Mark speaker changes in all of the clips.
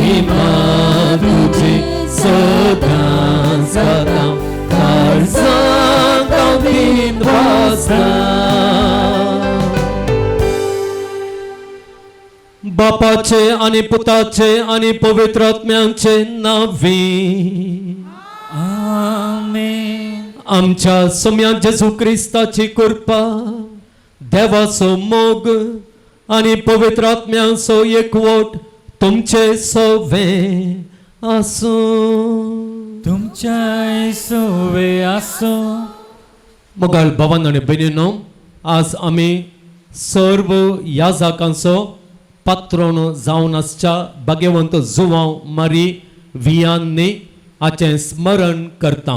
Speaker 1: महिमा तुझी सदांच गाता काळजांत हांव बीन वाजता बापाचे आणि पुताचे आणि पवित्र आत्म्याचे नावी
Speaker 2: आमेन.
Speaker 1: आमच्या सम्या जेजू क्रिस्ताची कृपा देवाचो मोग आणि पवित्र आत्म्याचो एकवट तुमचे सवे आसो
Speaker 2: तुमच्या सोवे आसो.
Speaker 1: मोगाळ भावांनो आणि भयणींनो, आज आमी सर्व याजकांचो पात्रोण जावन आसच्या भाग्यवंत जुवांव मारी वियांनी हाचें स्मरण करता.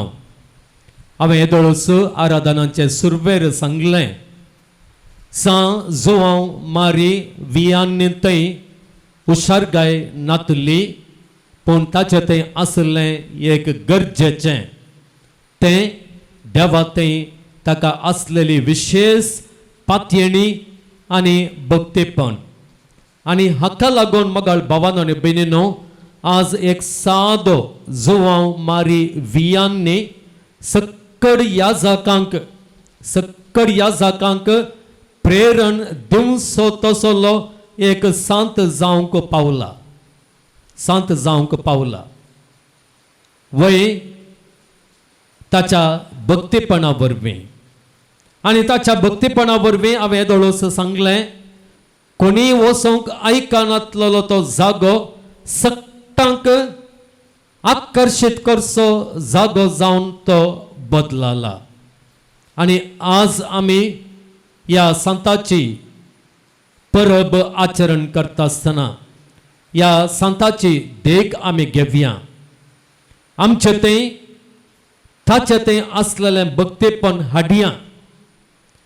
Speaker 1: हांवें येदोळूच आराधनाचे सुरवेर सांगलें जुवांव मारी वियांनी थंय हुशारगाय नातली पूण ताचें थंय आसलें एक गरजेचें तें देवा थंय ताका आसलेली विशेष पातयेणी आनी भक्तीपण आनी हाका लागून मोगाळ भावांनो आनी भयणींनो, आज एक सादो जुवांव मारी वियांनी सक्कड याजकांक प्रेरण दिवचो तसलो एक सांत जावंक पावला वय ताच्या भक्तीपणा वरवीं आनी ताच्या भक्तीपणा वरवीं हांवें येदोळूच सांगलें कोणी वचोंक आयकनातलो तो जागो सक्तांक आकर्शीत करचो जागो जावन तो बदलला. आनी आज आमी ह्या सांताची परब आचरण करता आसतना ह्या सांताची देख आमी घेवया. आमचे थंय ताचे थंय आसलेलें भक्तीपण हाडया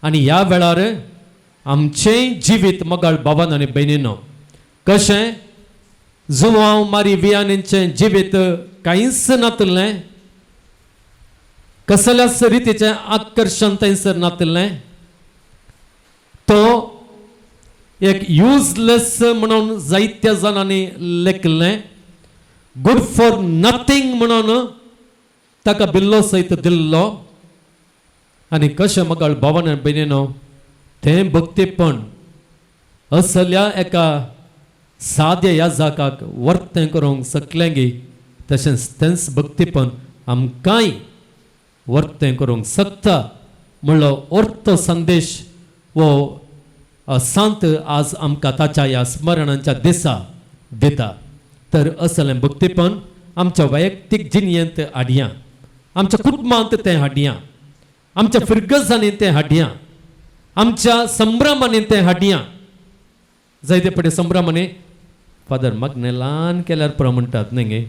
Speaker 1: आनी ह्या वेळार आमचें जिवीत मोगाळ भावांनो आनी भयणींनो, कशें जुवांव मारी वियांनीचें जिवीत कांयच नातलें, कसल्याच रितीचें आकर्शण थंयसर नातलें, तो एक युजलेस म्हणून जायत्या जाणांनी लेखलें, गूड फॉर नथींग म्हणून ताका बिल्लो सयत दिल्लो. आनी कशें मोगाळ भावांनो आनी भयणींनो, तें भक्तीपण असल्या एका साद्या याजकाक वर्तें करूंक शकलें गे, तशेंच तेंच भक्तीपण आमकांय वर्तें करूंक शकता म्हणलो अर्थ संदेश वो सांत आज आमकां ताच्या ह्या स्मरणांच्या दिसा दिता. तर असलें भक्तीपण आमच्या वैयक्तीक जिणेंत हाडया, आमच्या कुटुंबांत तें हाडया, आमच्या फिरगजांनी तें हाडया, आमच्या संभ्रमांनी तें हाडया. जायते पडे संभ्रमांनी फादर म्हाका न्ही ल्हान केल्यार पुरो म्हणटात न्ही गे,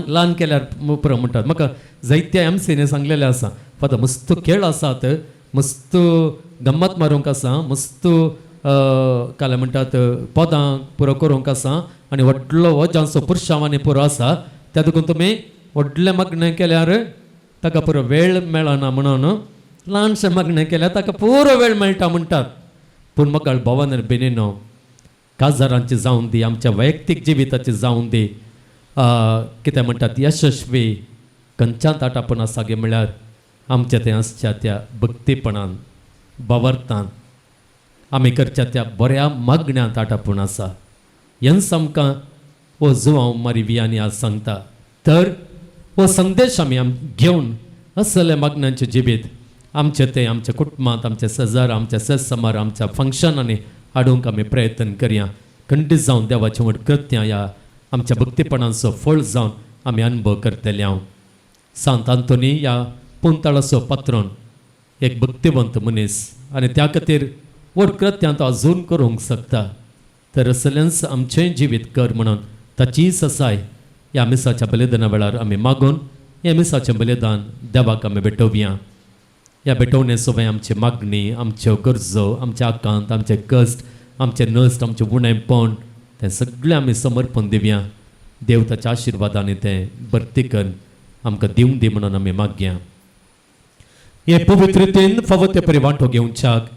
Speaker 1: ल्हान केल्यार पुरो म्हणटात. म्हाका जायत्या एमसीने सांगलेलें आसा फादर मस्त खेळ आसात, मस्त गम्मत मारूंक आसा, मस्त काले म्हणटात पदां पुरो करूंक आसा आनी व्हडलो वजांचो पुरशावांनी पुरो आसा, त्या देखून तुमी व्हडलें मागणें केल्यार ताका पुरो वेळ मेळना म्हणून ल्हानशें मागणें केल्यार ताका पुरो वेळ मेळटा म्हणटात. पूण मोगाळ भावांनो आनी भयणींनो, काजारांची जावं दी, आमच्या वैयक्तीक जिविताची जावं दी, कितें म्हणटात यशस्वी खंयच्याच आटापण आसा गे म्हळ्यार आमच्या थंय आसच्या त्या भक्तीपणान बावर्तान आमी करच्या त्या बऱ्या मागण्यांत आटापण आसा. हेंच आमकां हो जुवांव मारी वियांनी आज सांगता. तर हो संदेश आमी घेवन असले मागण्यांचें जिवीत आमचे ते आमच्या कुटुंबांत, आमच्या शेजार, आमच्या सेज समार, आमच्या फंक्शनांनी हाडूंक आमी प्रयत्न करया. खंडीत जावन देवाचें व्हड कृत्यां ह्या आमच्या भक्तीपणाचो फळ जावन आमी अनुभव करतले. हांव सांत आंतोनी ह्या पुंताळाचो पात्रोन एक भक्तिवंत मनीस आनी त्या खातीर व्हड कृत्यां तो अजून करूंक शकता. तर असलेंच आमचें जिवीत कर म्हणून ताची ससाय ह्या मिसाच्या बलिदाना वेळार आमी मागून हें मिसाचें बलिदान देवाक आमी भेटोवया. ह्या भेटोवणे सोबय आमची मागणी, आमच्यो गरजो, आमचे आकांत, आमचे कश्ट, आमचे नश्ट, आमचें उणेंपण तें सगळें आमी समर्पण दिवया. देव ताच्या आशिर्वादांनी तें भरतीकन आमकां दिवं दी म्हणून आमी मागया. हे पवित्र रितीन फावो ते परी वांटो घेवच्याक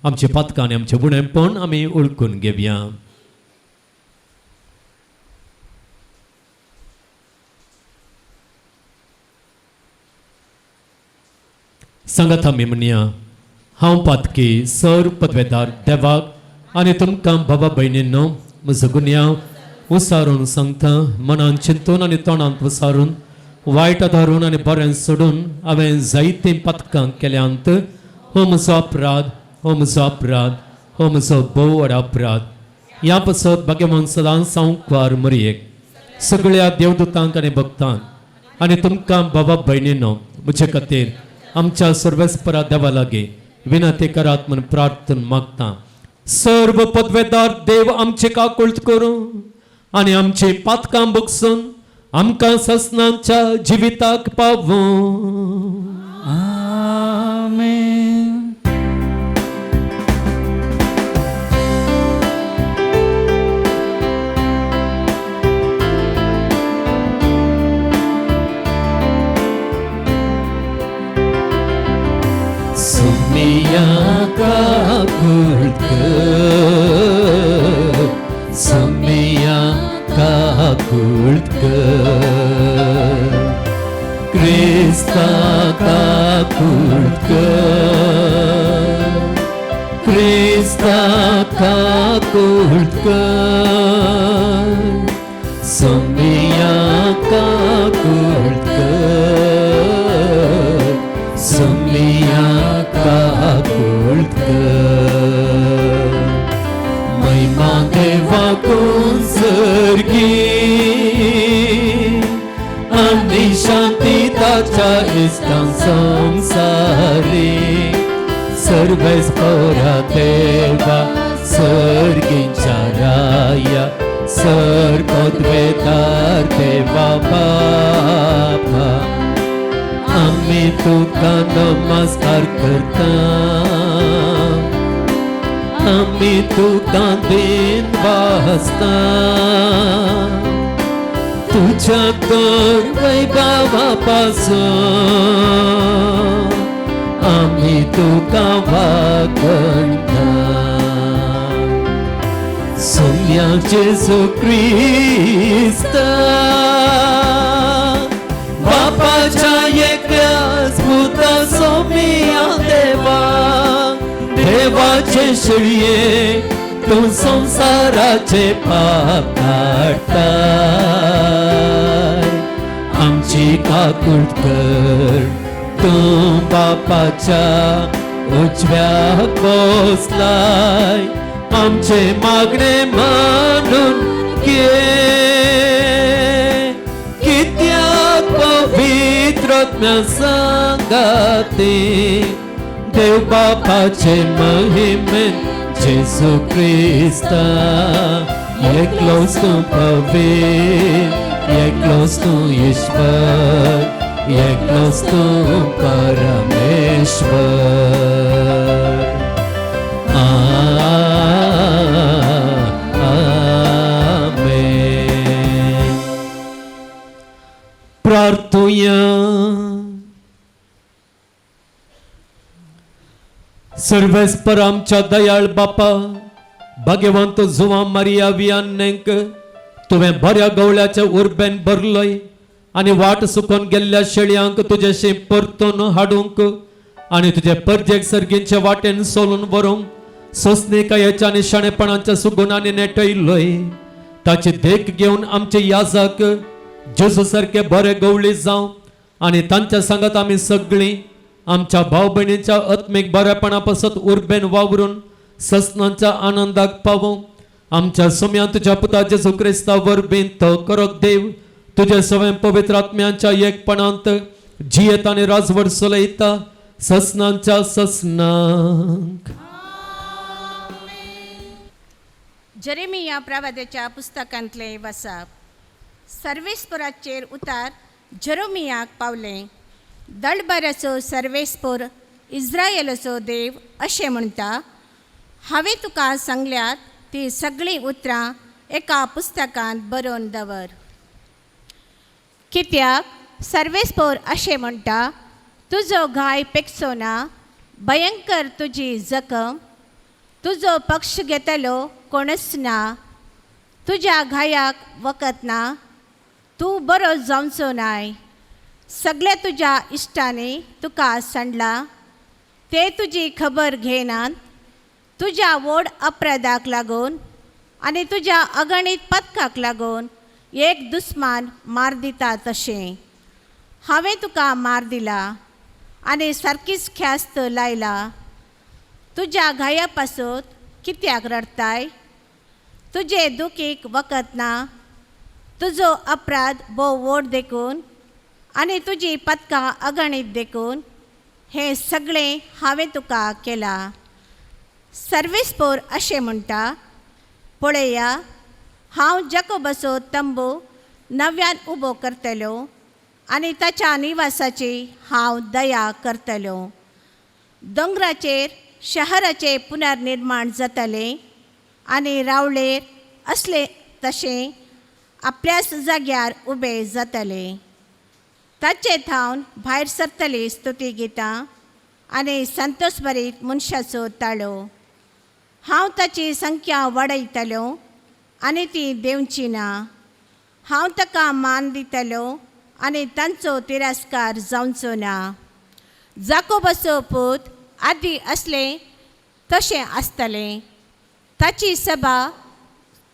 Speaker 1: आमचे पातकां आनी आमचें उणेंपण आमी ओळखून घेवया. सांगात आमी म्हणया हांव पातकी सर पदवेदार देवाक आनी तुमकां बाबा भयणींनो म्हजो गुन्यांव उसारून सांगता मनान चिंतून आनी तोंडांत वसारून वायट धरून आनी बरें सोडून हांवें जायतीं पथकां केल्यांत हो म्हजो अपराध हो म्हजो अपराध हो म्हजो भोव व्हड अपराध. ह्या पासत भगवान सदांच सांवकार मरयेक सगळ्या देवदूतांक आनी भक्तांक आनी तुमकां बाबा भयणींनो म्हजे खातीर आमच्या सर्वेस्परा देवा लागीं विनंती करात म्हूण प्रार्थना मागता. सर्व पदवेदार देव आमची काकुळट करूं आनी आमची पातकां बगसून आमकां ससनांच्या जिविताक पावूं.
Speaker 2: आमेन.
Speaker 1: सुमिया काकुळट सुमिया काकुळट क्रिस्ता काकुळट क्रिस्ता काकुळट सुमिया काकुळट सुमिया काकुळट महिमा देवाकून सर्गी आनी शांती ताच्या इश्टां संसारी सर्वेस्परा देवा सर्गींच्या राया सर पदवेदार देवा बाबा आमी तुका नमस्कार करता आमी तुका दिन वाजता तुझ्या कर वैभवा पासून आमी तुका वागणटा. सोम्या जेजू क्रिस्ता बापाच्या एकल्याच पुता सोमिया देवा देवाचे शिळये तू संसाराचे पाप काडटाय आमची काकुळट कर तू बापाच्या उजव्या बसलाय आमचे मागणे मानून घे कित्याक पवित्रत्म्या सांगाती देव बापाचे महिमेन जेजू क्रिस्ता एकलोच तू पवित्र एकलोच तू ईश्वर एकलोच तू परमेश्वर. प्रार्थूया. सर्वेस्पर आमच्या दयाळ बापा भाग्यवंत जुवा मारिया वियान्नेंक तुवें बऱ्या गवळ्याच्या उर्बेन भरलय आनी वाट सुकोन गेल्ल्या शेळयांक तुजेशी परतून हाडूंक आनी तुजे परजेक सर्गींच्या वाटेन सोलून व्हरूंक सोसणेकायेच्या आनी शाणेपणाच्या सुगुणांनी नेटयलोय. ताची देख घेवन आमचे याजक जेजू सारखे बरे गवळी जावं आनी तांच्या सांगात आमी सगळीं आमच्या भाव भयणीच्या आत्मीक बरेपणा पासत उर्बेन वावरून ससनांच्या आनंदाक पावूं. आमच्या सुम्या तुझ्या पुता जेजू क्रिस्ता वरवीं तो करक देव तुझे सवय पवित्र आत्म्याच्या एकपणांत जियेत आनी राजवट चलयता ससनांच्या ससनांक.
Speaker 3: जेरेमिया प्रवाद्याच्या पुस्तकांतले वाचप. सर्वेस्पराचेर उतार जेरेमियाक पावले. दळबऱ्याचो सर्वेस्पर इस्रायेलाचो देव अशें म्हणटा, हांवें तुका सांगल्यात ती सगळीं उतरां एका पुस्तकांत बरोवन दवर. कित्याक सर्वेस्पर अशें म्हणटा, तुजो घाय पेकचो ना, भयंकर तुजी जखम, तुजो पक्ष घेतलो कोणच ना, तुज्या घायाक वखद ना, तूं बरो जावचो नाय, सगळ्या तुज्या इश्टांनी तुका सांडला, ते तुजी खबर घेनात. तुज्या व्हड अपराधाक लागून आनी तुज्या अगणित पथकाक लागून एक दुस्मान मार दिता तशें हांवें तुका मार दिला आनी सारकीच ख्यास्त लायला. तुज्या घाया पासून कित्याक रडताय? तुजे दुखीक वखद ना. तुजो अपराध भोव व्हड देखून आनी तुजी पथकां अगणीत देखून हें सगळें हांवें तुका केलां. सर्वेस्पोर अशें म्हणटा, पळया, हांव जाकोबाचो तंबू नव्यान उबो करतलो आनी ताच्या निवासाची हांव दया करतलो. दोंगराचेर शहराचें पुनर्निर्माण जातलें आनी रावळेर असले तशें आपल्याच जाग्यार उबे जातले. ताचे थावन भायर सरतली स्तुती गितां आनी संतोशभरीत मनशाचो ताळो. हांव ताची संख्या वाडयतलो आनी ती देंवची ना. हांव ताका मान दितलो आनी तांचो तिरस्कार जावचो ना. जाकोबाचो पूत आदी असलें तशें आसतलें. ताची सभा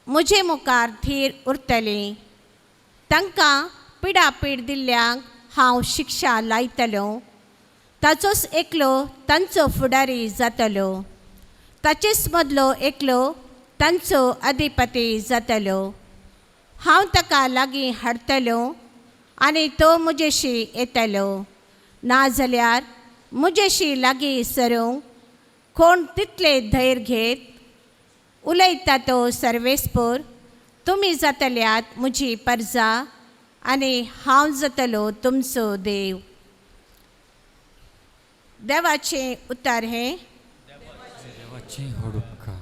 Speaker 3: म्हजे मुखार धीर उरतली. तांकां पिडापीड दिल्ल्यांक हांव शिक्षा लायतलो. ताचोच एकलो तांचो फुडारी जातलो. ताचेच मदलो एकलो तांचो अधिपती जातलो. हांव ताका लागीं हाडटलो आनी तो म्हजेशी येतलो. नाजाल्यार म्हजेशी लागीं सरूंक कोण तितले धैर्य घेत? उलयता तो सर्वेस्पोर, तुमी जातल्यात म्हजी परजा आनी हांव जातलो तुमचो देव. देवाचें उतर हें.
Speaker 2: देवाची होडुपकार.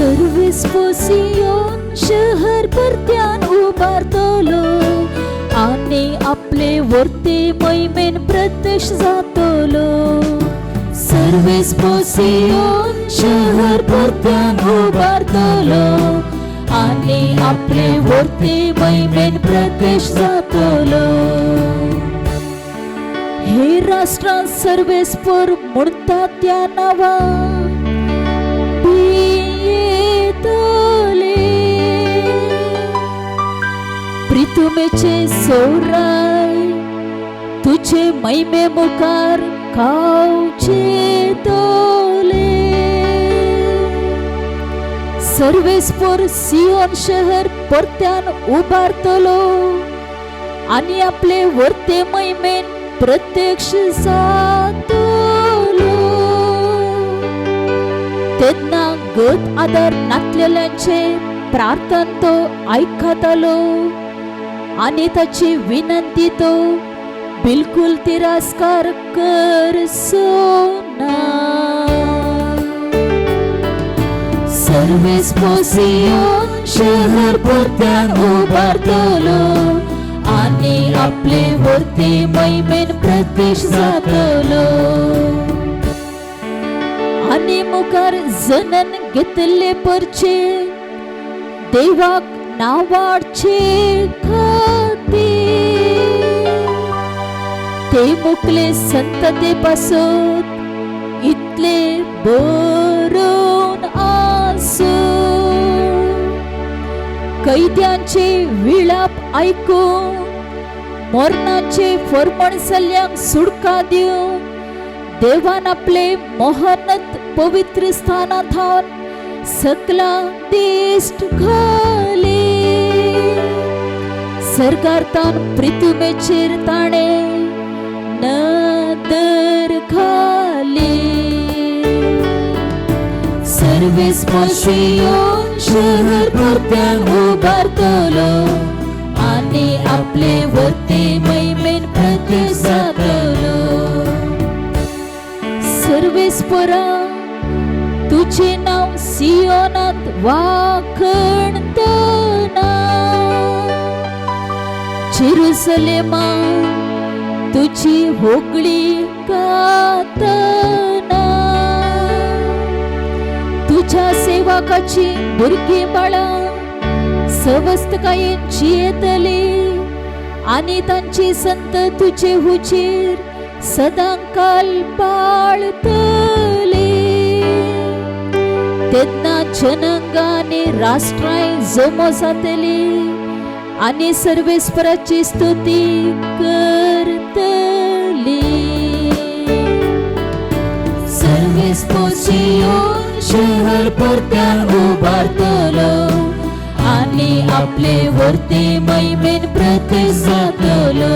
Speaker 4: सर्वेस्पोसियोन शहर परत्यान उबारतलो आनी आपले वर्ते मोहिमेन प्रत्यक्ष जातलो. सर्वेस्पोसियोन शहर परत्यान उबारतलो आनी आपले वर्ते मोहिमेन प्रत्यक्ष जातलो. हे राष्ट्रांत सर्वेस्पोर म्हणटा त्या नांवा प्रितुमेचे सोराय तुझे महिमे मुखार खावचे तोले. सर्वेस्पोर सियोन शहर परत्यान उबारतलो आनी आपले वर्ते महिमेन प्रत्यक्ष जातलो. तेन्ना गत आदार नातलेल्यांचे प्रार्थना तो आयकतलो आनी ताची विनंती तो बिलकुल तिरस्कार करचो ना. सर्वेस्पोसियोन शहर परत्यान उबारतलो आनी आपले वर्ते मोहिमेन प्रत्यक्ष जातलो. आनी मुखार जनन घेतले परचे देवाक नावाडचे खातीर ते मुखले संतते पासून इतले बरोवन आसो. कैद्यांचे विलाप आयकून मरणाचे फर्मण जाल्ल्यांक सुटका दिवन देवान आपले मोहनत पवित्र स्थानांत हावन सकलां दिश्ट घाले. सर्गार्थान प्रितुमेचेर ताणें नदर घाली. सर्वेस्पोसियोन शहर परत्यान उबारतलो आनी आपले वर्ते मोहिमेन प्रत्यक्ष जातलो. सर्वेस्पोरा तुझे नाव सियोनात वाखणतना जेरुसलेमा तुझी होगळी गातना इसाकाची भुरगी बाळा सवस्तकायेंची येतली आणि तांची संत तुझे हुचेर सदांकाल पाळतली. तेन्ना जनांगांनी राष्ट्रांय जमो जातली आणि सर्वेस्पराची स्तुती करतली. सर्वेस्पोची येवन शहर परत्यान उबारतलो आणि आपले वर्ते महिमेन प्रकट जातलो.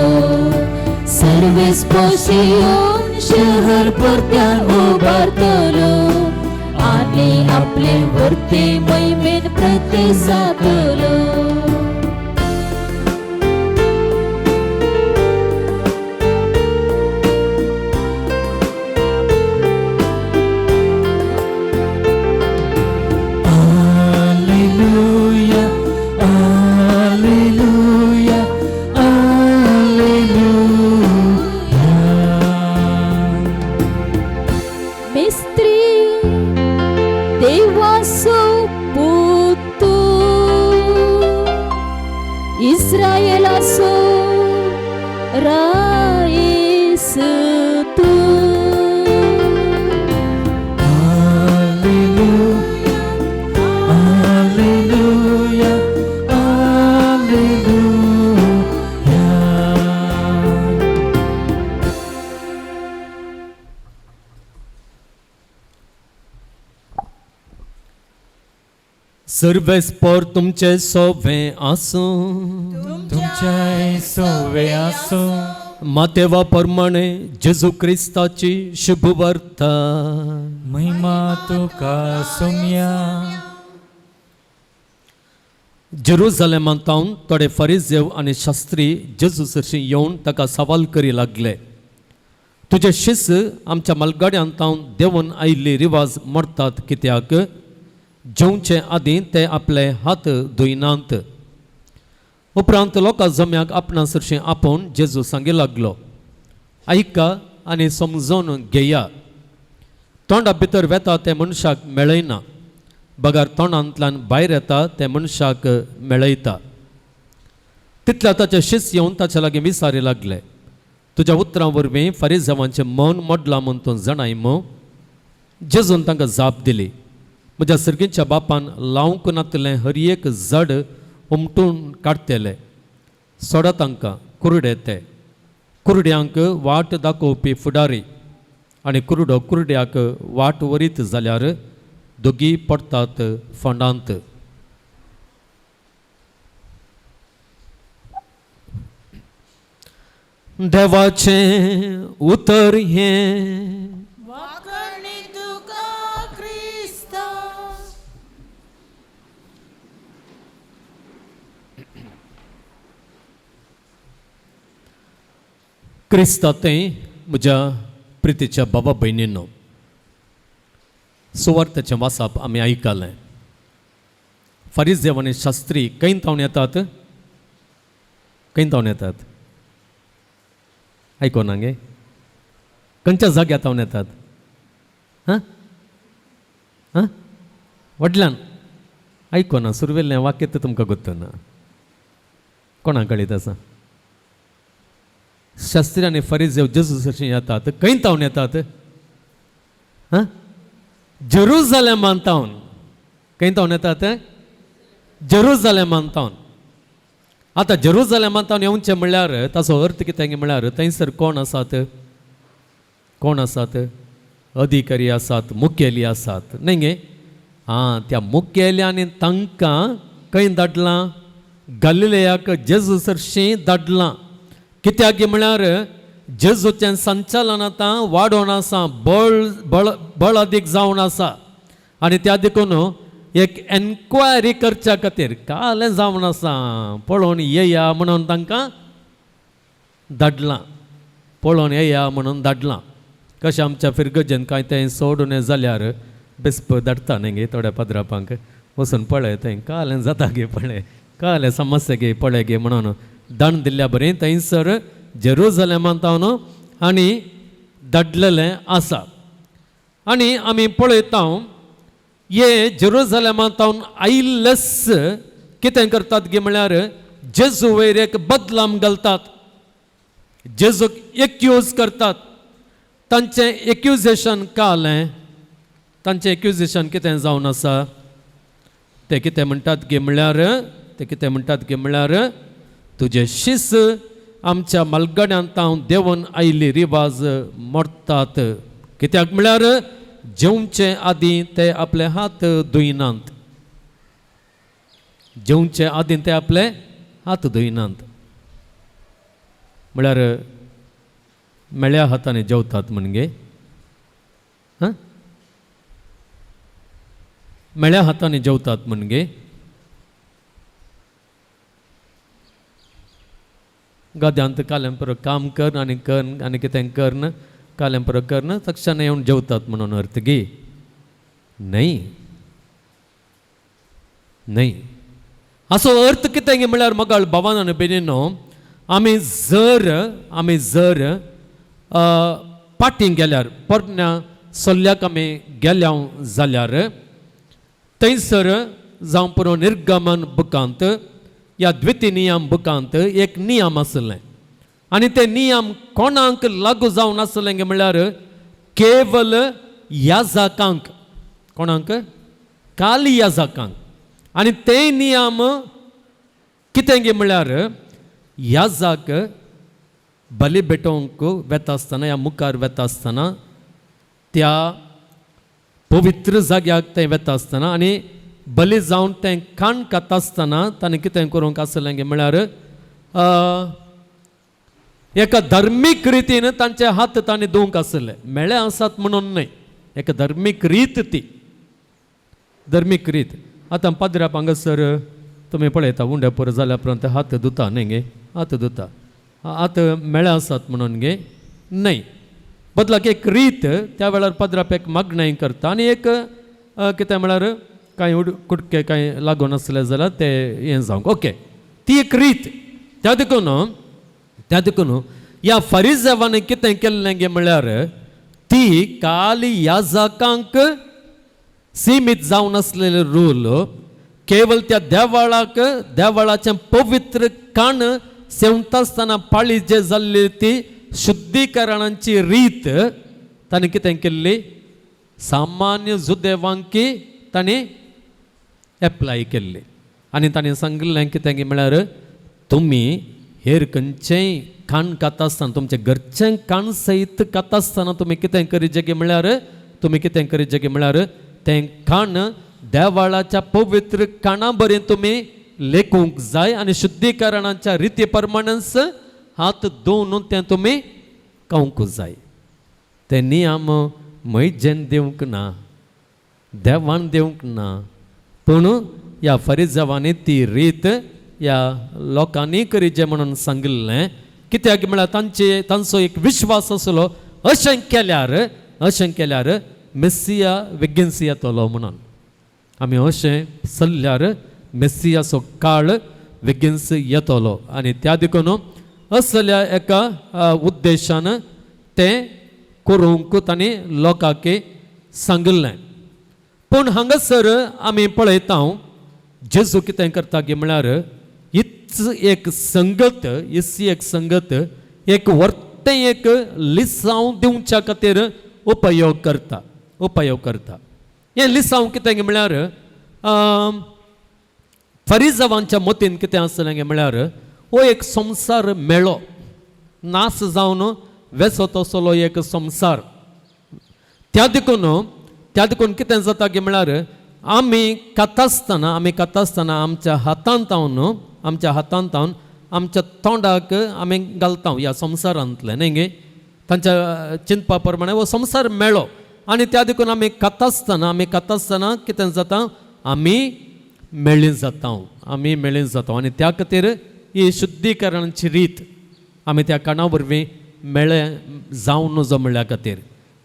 Speaker 4: सर्वेस्पोची येवन शहर परत्यान उबारतलो आणि आपले वर्ते महिमेन प्रकट जातलो. इस्रायेलासो राईस तू.
Speaker 1: हालेलुया हालेलुया हालेलुया. सर्वेस्पर तुमचे सोवे आसूं,
Speaker 2: तुमच्या सोवे आसो.
Speaker 1: मातेवा प्रमाणे जेजू क्रिस्ताची शुभवार्ता.
Speaker 2: महिमा तुका सुम्या.
Speaker 1: जेरुसलेमांतावन थोडे फरिसेव आनी शास्त्री जेजू सरशी येवन ताका सवाल करी लागले, तुझे शिष्य आमच्या मलगाड्यांतावन देंवन आयिल्ली रिवाज मोडटात कित्याक? जेवचे आदीं ते आपले हात धुयनात. उपरांत लोकां जम्याक आपणा सरशी आपोवन जेजू सांगी लागलो, ऐका आनी समजून घेया. तोंडा भितर वेता ते मनशाक मेळयना, बगार तोंडांतल्यान भायर येता ते मनशाक मेळयता. तितल्या ताचे शिष्य येवन ताचे लागीं विचारी लागले, तुज्या उतरां वरवीं फरिसेवांचें मन मोडलां म्हूण तूं जाणाय मो? जेजून तांकां जाप दिली, म्हज्या सर्गीच्या बापान लावंक नातलें हर एक झाड उमटून काडटले. सोडा तांकां कुरडे ते. कुरड्यांक वाट दाखोवपी फुडारी आनी कुरडो कुरड्याक वाट वरीत जाल्यार दोगी पडटात फोंडांत. देवाचें उतर हें क्रिस्तांतय म्हज्या प्रितीच्या बाबा भयणींनो, सुवार्थाचें वाचप आमी आयकलें. फरिसेव आनी शास्त्री कैंतावन येतात. कैंतावन येतात आयकोना गे खंयच्या जाग्यातावन येतात? हां हां वडल्यान आयकोना. सुरवेल्लें वाक्य तर तुमकां गोत्तना कोणाक कळीत आसा? शास्त्री आनी फरिसेव जेजू सरशी येतात. कैंतावन येतात. हां जेरुसलेमांतावन कैंतावन येतात. जेरुसलेमांतावन. आतां जेरुसलेमांतावन येवचें म्हणल्यार ताचो अर्थ कितें म्हणल्यार थंयसर कोण आसात? कोण आसात? अधिकारी आसात, मुखेली आसात न्ही गे? हां त्या मुखेल्यांनी तांकां खंय धाडलां? गलिलेयाक जेजू सरशी धाडलां. कित्याक म्हळ्यार जेजूचें संचालन आतां वाडोवन आसा, बळ अदीक जावन आसा. आनी त्या देखून एक एन्क्वायरी करच्या खातीर कालें जावन आसा, पळोवन येया म्हणून तांकां धाडलां. पळोवन येया म्हणून धाडलां. कशें आमच्या फिरगजेन कांय तें सोडून जाल्यार बेस्प धाडटा न्ही गे थोड्या पदरापांक वचून पळय थंय कालें जाता गे पळय, कालें समस्या गे पळय गे म्हणून दंड दिल्ल्या बरें थंयसर जेरुसलेमांतावन आनी धाडलेलें आसा. आनी आमी पळयता हे जेरुसलेमांतावन आयिल्लेस कितें करतात गे म्हळ्यार जेजू वयर एक बदलाम घालतात, जेजूक एक्यूज करतात. तांचें एक्युजेशन कालें, तांचें एक्युजेशन कितें जावन आसा ते कितें म्हणटात गे म्हळ्यार तुजे शीस आमच्या मलगड्यांतावन देंवन आयिल्ली रिवाज मोडटात. कित्याक म्हळ्यार जेवचे आदीं ते आपले हात धुयनात, जेवचे आदीं ते आपले हात धुयनात. म्हळ्यार मेळ्या हातांनी जेवतात म्हणजे मेळ्या हातांनी जेवतात म्हणजे गद्यांत कालेंपर काम कर आनी कितें करन कालेंपर करन तक्षण येवन जेवतात म्हणून अर्थ गे नाही. असो अर्थ कितें गे म्हळ्यार मगाळ भावान आनी भयणीनो, आमी जर पाटी गेल्यार पोरण्या सोल्ल्याक आमी गेल्या जाल्यार थंयसर जावं पुरो निर्गमन बुकांत या द्वितीय नियम बुकांत एक नियम आसलें आनी ते नियम कोणाक लागू जावन आसलें गे म्हळ्यार केवल याजकांक, कोणाक काली याजकांक. आनी ते नियम कितें गे म्हळ्यार याजक बली भेटोवंक वेता आसतना या मुखार वेता आसतना त्या पवित्र जाग्याक तें वेता आसतना आनी बली जावन तें खाण खाता आसतना ताणें कितें करूंक आसलें गे म्हळ्यार एका धर्मीक रितीन तांचे हात ताणें धुवंक आसले. मेळे आसात म्हणून न्हय, एक धर्मीक रीत ती, धर्मीक रीत. आतां पाद्र्याप हांगासर तुमी पळयता उंडे पुरो जाल्या उपरांत हात धुता न्ही गे, हात धुता, हात मेळे आसात म्हणून गे न्हय. बदलाक एक रीत त्या वेळार पाद्राप एक मागणाय करता आनी एक कितें म्हळ्यार कांय कुडके कांय लागून आसले जाल्यार ते हें जावंक ओके, ती एक रीत. त्या देखून ह्या फरिसेवांनी कितें केल्लें गे म्हळ्यार ती काली याजकांक सीमीत जावन आसलेले रूल केवल त्या देवाळाचें पवित्र काण सेवता आसतना पाळी जे जाल्ली ती शुद्धीकरणाची रीत ताणें कितें केल्ली सामान्य जुदेवांकी ताणें एप्लाय केल्ली. आनी ताणें सांगिल्लें कितें गे म्हळ्यार तुमी हेर खंयचेंय खाण खाता आसतना तुमचें घरचें खाण सयत खाता आसतना तुमी कितें करीचे गे म्हळ्यार तें खाण देवाळाच्या पवित्र काणा बरें तुमी लेखूंक जाय आनी शुद्धीकरणाच्या रिती प्रमाणेच हात धुवन तें तुमी खावंक जाय. ते नियम मैजेन दिवंक ना, देवान दिवंक ना, पूण ह्या फरिसेवांनी ती रीत ह्या लोकांनी करीचे म्हणून सांगिल्लें. कित्याक म्हळ्यार तांचो एक विश्वास आसलो अशें केल्यार मेस्सिया बेगीनच येतलो म्हणून. आमी अशें चल्ल्यार मेस्सियाचो काळ बेगीनच येतलो आनी त्या देखून असल्या एका उद्देशान तें करूंक तांणी लोकांक सांगिल्लें. पूण हांगासर आमी पळयता जेजू कितें करता गे म्हळ्यार एक संगत एक वर्तें एक लिसांव दिवच्या खातीर उपयोग करता. हें लिसांव कितें गे म्हळ्यार फरिसेवांच्या मतीन कितें आसलें गे म्हळ्यार हो एक संवसार मेळो नास जावन वेचत तसलो एक संवसार. त्या देखून कितें जाता गे म्हळ्यार आमी खाता आसतना आमच्या हातांत हावन आमच्या तोंडाक आमी घालता ह्या संवसारांतले न्ही गे. तांच्या चिंतपा प्रमाणे हो संवसार मेळो आनी त्या देखून आमी खाता आसतना कितें जाता आमी मेळ्ळीं जाता आनी त्या खातीर ही शुद्धीकरणाची रीत आमी त्या काणा वरवीं मेळे जावन नजो म्हणल्या खातीर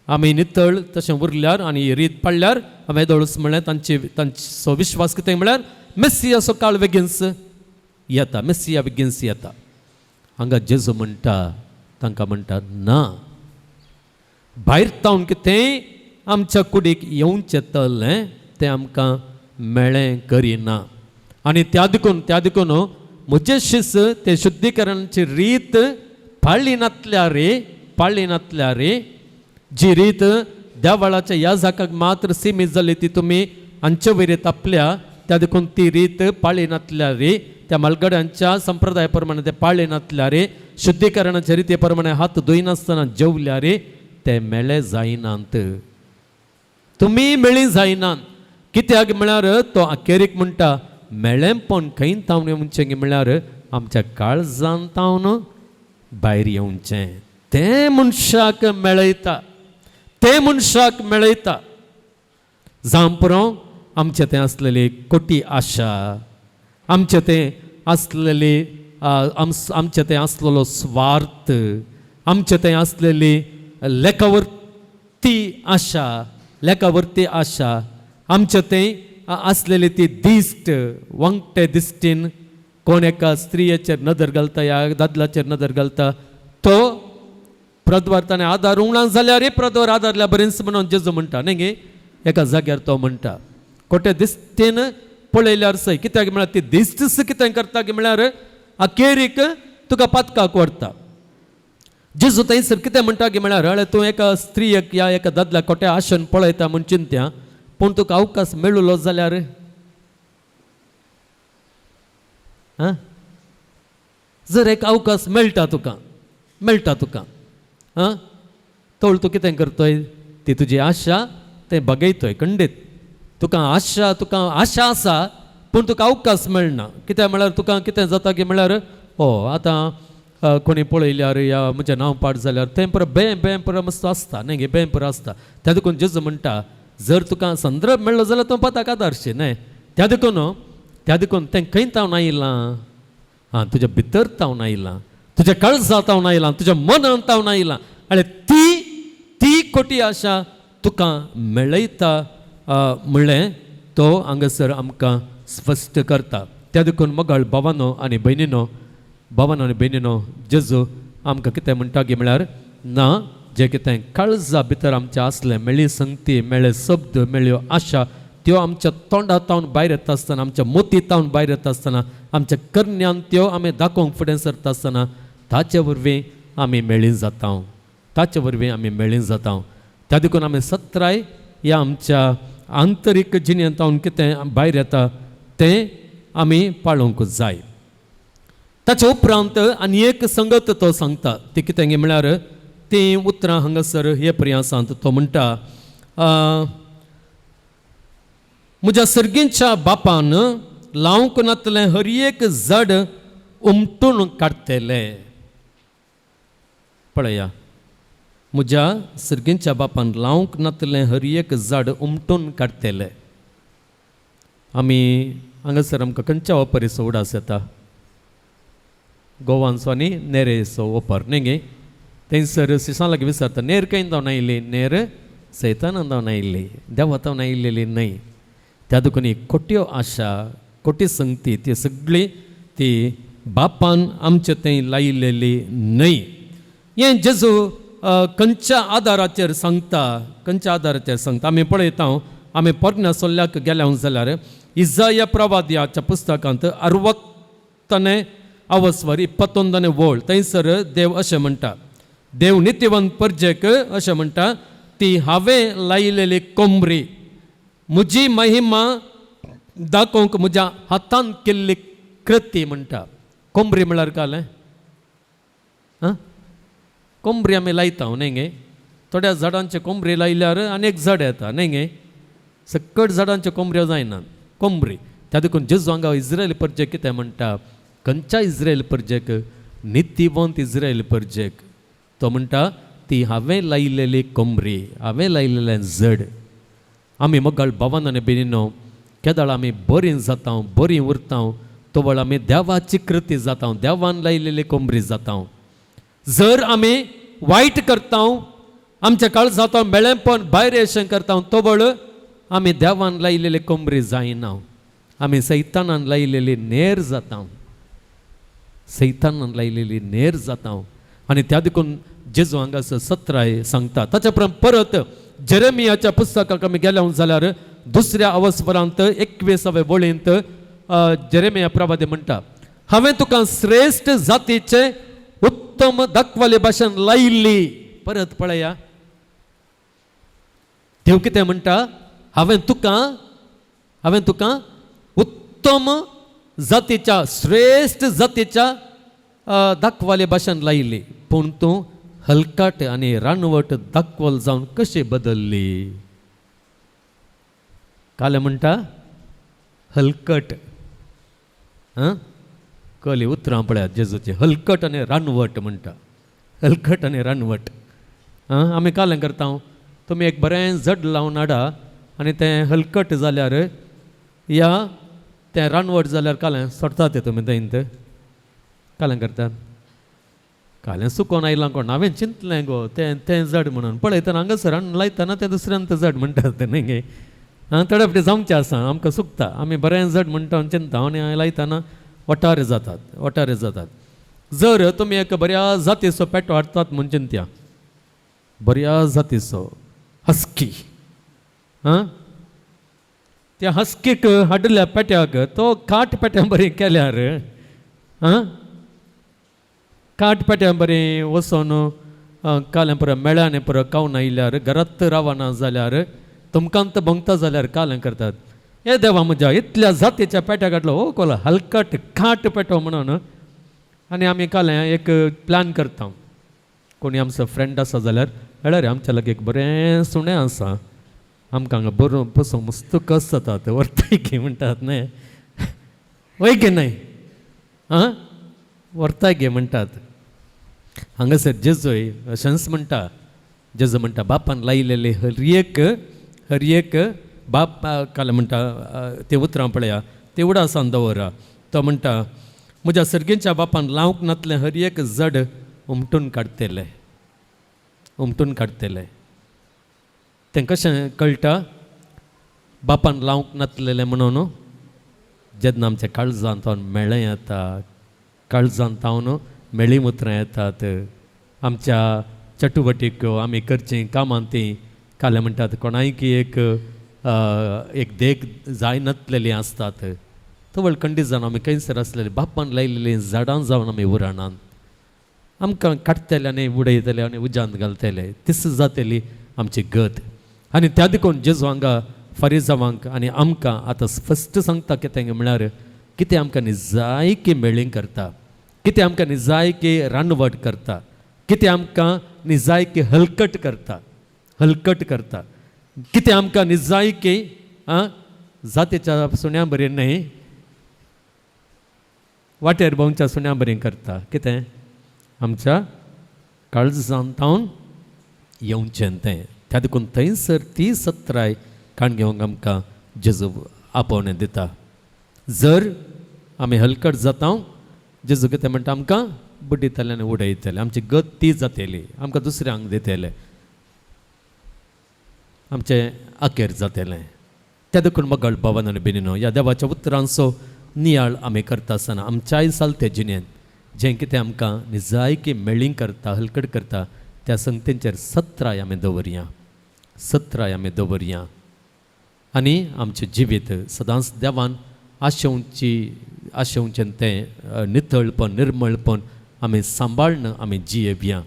Speaker 1: आमी नितळ तशें उरल्यार आनी ही रीत पाळल्यार आमी येदोळूच म्हणल्यार तांचो विश्वास कितें म्हळ्यार मेस्सियाचो काळ बेगीनच येता. हांगा जेजू तांकां म्हणटा ना, भायर तावन कितें आमच्या कुडीक येवचें तल्लें तें आमकां मेळ्ळें करिना. आनी त्या देखून म्हजे शिस ते शुद्धीकरणाची रीत पाळ्ळी नातल्या रे जी रीत देवाळाच्या ह्या जागाक मात्र सीमीत जाली ती तुमी हांचे वयरे तापल्या, त्या देखून ती रीत पाळ्ळी नातल्या रे. त्या मालगड्यांच्या संप्रदाया प्रमाणे ते पाळ्ळे नातल्या रे. शुद्धीकरणाच्या रिते प्रमाणे हात धुयनासतना जेवल्या रे. ते मेळे जायनात, तुमी मेळी जायनात. कित्याक म्हळ्यार तो अखेरीक म्हणटा मेळ्ळेंपण खंय तावन येवचें म्हळ्यार आमच्या काळजान तावन भायर येवचें. तें मनशाक मेळयता. जांपरो आमचें तें असलेली खोटी आशा, आमचें तें असलेलो स्वार्थ, आमचें तें असलेली लेखावर्ती आशा, आमचें तें असलेली ती दिश्ट वांगटे दिश्टीन कोण एका स्त्रियेचेर नदर घालता या दादल्याचेर नदर घालता, तो प्रद्वार ताणें आदार उणां जाल्यार प्रद्वार आदारल्या बरेंच म्हणून जेजू म्हणटा न्ही गे. एका जाग्यार तो म्हणटा खोटे दिश्टीन पळयल्यार सय. कित्याक म्हळ्यार ती दिश्टच कितें करता गे म्हळ्यार अखेरीक तुका पातकाक व्हरता. जेजू थंयसर कितें म्हणटा गे म्हळ्यार तूं एका स्त्रियेक या एका दादल्याक खोटे आशेन पळयता म्हूण चिंत्या, पूण तुका अवकाश मेळुलो जाल्यार जर एक अवकाश मेळटा तुका तोळ तूं कितें करतोय, ती तुजी आशा तें बगयतोय खंडीत. तुका आशा आसा पूण तुका अवकाश मेळना. कित्याक म्हळ्यार तुका कितें जाता की म्हळ्यार आतां कोणी पळयल्यार या म्हजें नांव पाड जाल्यार तें बें मस्त आसता न्ही गे, बें आसता. त्या देखून जेजू म्हणटा जर तुका संदर्भ मेळ्ळो जाल्यार तो पताक आदारशी न्हय. त्या देखून तें खंय तावन आयलां, तुज्या भितर तावन आयलां, तुज्या काळजा तावन आयलां, तुज्या मनान तावन आयलां. आनी ती खोटी आशा तुका मेळयता म्हणलें तो हांगासर आमकां स्पश्ट करता. त्या देखून मोगाळ भावानो आनी भयणीनो, जेजू आमकां कितें म्हणटा गे म्हळ्यार ना, जे कितें काळजा भितर आमच्या असलें मेळ्ळी संगती, मेळ्ळे शब्द, मेळ्ळ्यो आशा त्यो आमच्या तोंडा तावन भायर येता आसतना, आमच्या मोती तावन भायर येता आसतना, आमच्या करण्यान त्यो आमी दाखोवंक फुडें सरता आसतना ताचे वरवीं आमी मेळ्ळी जाता. त्या देखून आमी सत्राय ह्या आमच्या आंतरीक जिणेंत तावन कितें भायर येता तें आमी पाळोवंक जाय. ताचे उपरांत आनी एक संगत तो सांगता, ती कितें गे म्हळ्यार ती उतरां हांगासर हे पर्यासांत तो म्हणटा म्हज्या सर्गींच्या बापान लावंक नातलें हर एक झाड उमटून काडटलें. पळया, म्हज्या सर्गींच्या बापान लावंक नातलें हर एक झाड उमटून काडटलें. आमी हांगासर आमकां खंयच्या वापरीचो उडास येता? गोवांचो आनी नेरेचो वापर न्ही गे. थंयसर शिशां लागीं विचारता नेर खंय जावन आयली? नेर सैतानान जावन आयिल्ली, देवा जावन आयिल्ली न्हय. त्या देखून ही खोट्यो आशा, खोटी संगती ती सगळी ती बापान आमचे थंय लायिल्ली न्हय. हें जेजू खंयच्या आदाराचेर सांगता आमी पळयता. आमी पोरण्या सोल्ल्याक गेल्या जाल्यार इजाया प्रवाद्याच्या पुस्तकांत 60 अवस्वर 21 वोळ थंयसर देव अशें म्हणटा, देव नित्यवंत परजेक अशें म्हणटा, ती हांवें लायिल्ली कोंबरी, म्हजी महिमा दाखोवंक म्हज्या हातान केल्ली कृती म्हणटा. कोंबरी म्हळ्यार कालें कोंबरी आमी लायता न्ही गे. थोड्या झाडांचे कोंबरी लायल्यार आनीक झाड येता न्ही गे. सकट झाडांच्यो कोंबऱ्यो जायनात, कोंबरी. त्या देखून जेजू हांगा इस्रायल परजेक कितें म्हणटा? खंयच्या इस्रायल परजेक? नित्यवंत इस्रायल परजेक तो म्हणटा ती हांवें लायिल्ली कोंबरी, हांवें लायिल्लें जड. आमी मोगाळ भावान आनी भयणीनो, केदाळ आमी बरीं जाता, बरीं उरता, तो वेळ आमी देवाची कृती जाता, देवान लायिल्ली कोंबरी जाता. जर आमी वायट करता, आमच्या काळजांत मेळ्ळेंपण भायर येशें करता, तो वेळ आमी देवान लायिल्ली कोंबरी जायना, आमी सैतानान लायिल्ली नेर जाता, सैतानान लायिल्ली नेर जाता. आनी त्या देखून जेजू हांगासर 17 सांगता. ताच्या परत जेरेमियाच्या पुस्तकाक आमी गेल्या जाल्यार दुसऱ्या अवस्वरांत 21व्या वळींत जेरेमिया प्रवादी म्हणटा, हांवें तुका श्रेष्ठ जातीचे उत्तम दाखवले भाशेन लायिल्ली. परत पळया, देव कितें म्हणटा, हांवें तुका उत्तम जातीच्या श्रेष्ठ जातीच्या दाखवले भाशेन लायिल्ली, पूण तूं हलकाट आनी रानवट दाखवल जावन कशी बदलली. काले म्हणटा हलकट, कली उतरां पळयात जेजूची, हलकट आनी रानवट म्हणटा, हलकट आनी रानवट. आमी कालें करता, तुमी एक बरें जड लावन हाडा आनी तें हलकट जाल्यार या तें रानवट जाल्यार कालें सोडतात तें तुमी थंयत कालें करतात. कालें सुकोवन आयलां कोण, हांवें चिंतलें गो तें जड म्हणून, पळयतना हांगासर लायतना तें दुसऱ्यांत जड म्हणटात तें न्ही गे. तडपटी जावचें आसा, आमकां सुकता, आमी बरें जड म्हणटा चिंता आनी लायतना वटारे जातात. जर तुमी एक बऱ्या जातीचो पेटो हाडटात म्हूण चिंत्या, बऱ्या जातीचो हस्की, त्या हस्कीक हाडल्या पेट्याक तो काट पेट्या बरी केल्यार, काट पेट्या बरी वचोन कालें पुरो मेळ्याने पुरो खावन आयल्यार, घरांत रावना जाल्यार, तुमकांत भोंगता जाल्यार कालें करतात. हे देवा म्हज्या इतल्या जातीच्या पेट्याक हाडलो, हो कोला हलकट काट पेटो म्हणून. आनी आमी कालें एक प्लॅन करता, कोणी आमचो फ्रेंड आसा जाल्यार म्हळ्यार आमच्या लागीं एक बरें सुणें आसा, आमकां हांगा बरो बसून मस्त कस जातात, व्हरताय की म्हणटात न्हय, वय गे न्हय, व्हरताय गे म्हणटात. हांगासर जेजूय अशेंच म्हणटा, जेजू म्हणटा बापान लायिल्लेले हर एक बाप कालें म्हणटा ते उतरां पळया, ते उडासान दवरा. तो म्हणटा म्हज्या सर्गेच्या बापान लावंक नातलें हर एक जड उमटून काडटलें. तें कशें कळटा, बापान लावंक नातलेलें म्हणून जेन्ना आमच्या काळजांत मेळ्ळें येता, काळजांत तावन मेळी उतरां येतात, आमच्या चटुवटीको आमी करचीं कामां तीं कालें म्हणटात कोणायकी एक देख जाय नातलेलीं आसतात. तवळ खंडीत जावन आमी खंयसर आसलेली बापान लायिल्लीं झाडां जावन आमी उराणांत, आमकां काडटले आनी उडयतले आनी उज्यांत घालतले, तिस जातली आमची गत. आनी त्या देखून जेजू हांगा फारीजावांक आनी आमकां आतां फस्ट सांगता कितें म्हळ्यार, कितें आमकां निजायकी मेळीं करता, कितें आमकां निजायकी रानवट करता, कितें आमकां निजायकी हलकट करता, कितें आमकां निजायकी जातीच्या सुण्या बरी न्हय, वाटेर भोंवच्या सुण्या बरी करता. कितें आमच्या काळजांत तावन येवचें तें. त्या देखून थंयसर ती सत्राय काण घेवंक आमकां जेजू आपोवणें दिता. जर आमी हलकट जाता, जेजू कितें म्हणटा आमकां बुड्डितले आनी उडयतले, आमची गत ती जातली, आमकां दुसऱ्यांक दितले, आमचें आखेर जातलें. त्या देखून मगळ भावान बिनिनो, ह्या देवाच्या उतरांचो नियाळ आमी करता आसतना आमच्याय सालते जिणेंत जें कितें आमकां निजायकी मेळीं करता, हलकट करता, त्या संगतींचेर सत्राय आमी दवरया. आनी आमचें जिवीत सदांच देवान आशेवचें तें नितळपण निर्मळपण आमी सांबाळन आमी जियेवया.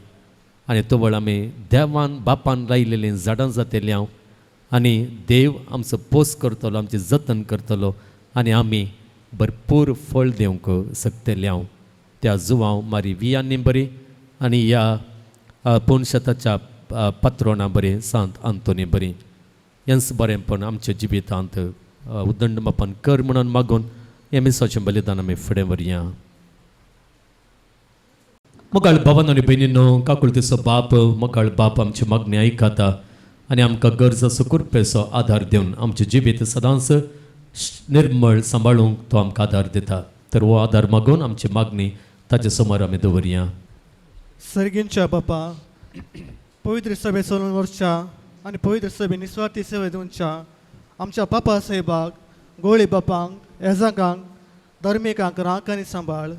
Speaker 1: आनी तोवळ आमी देवान बापान लायिल्लीं झाडां जातलीं आनी देव आमचो पोस करतलो, आमचें जतन करतलो आनी आमी भरपूर फळ दिवंक शकतलीं. त्या जुवांव मारी वियांनी बरी आनी ह्या पोनशताच्या पात्रोना बरी सांत आंतोनी बरी हेंच बरेंपण आमच्या जिवितांत उदंड मापन कर म्हणून मागून एमिसाचें बलिदान आमी फुडें व्हरया. मोगाळ भावांनो आनी भयणींनो, काकुळतेचो बाप मोगाळ बाप आमची मागणी आयकता आनी आमकां गरज सुकुरपेचो आदार दिवन आमचें जिवीत सदांच निर्मळ सांबाळूंक तो आमकां आदार दिता. तर हो आदार मागून आमची मागणी ताचे समोर आमी दवरया.
Speaker 5: सर्गींच्या बापा, पवित्र सभे चलोवन व्हरच्या आनी पवित्र सभे निस्वार्थी सेवे दिवच्या आमच्या बापा साहेबाक, गोळी बापांक, येजाकांक, धर्मिकांक राख आनी सांबाळ,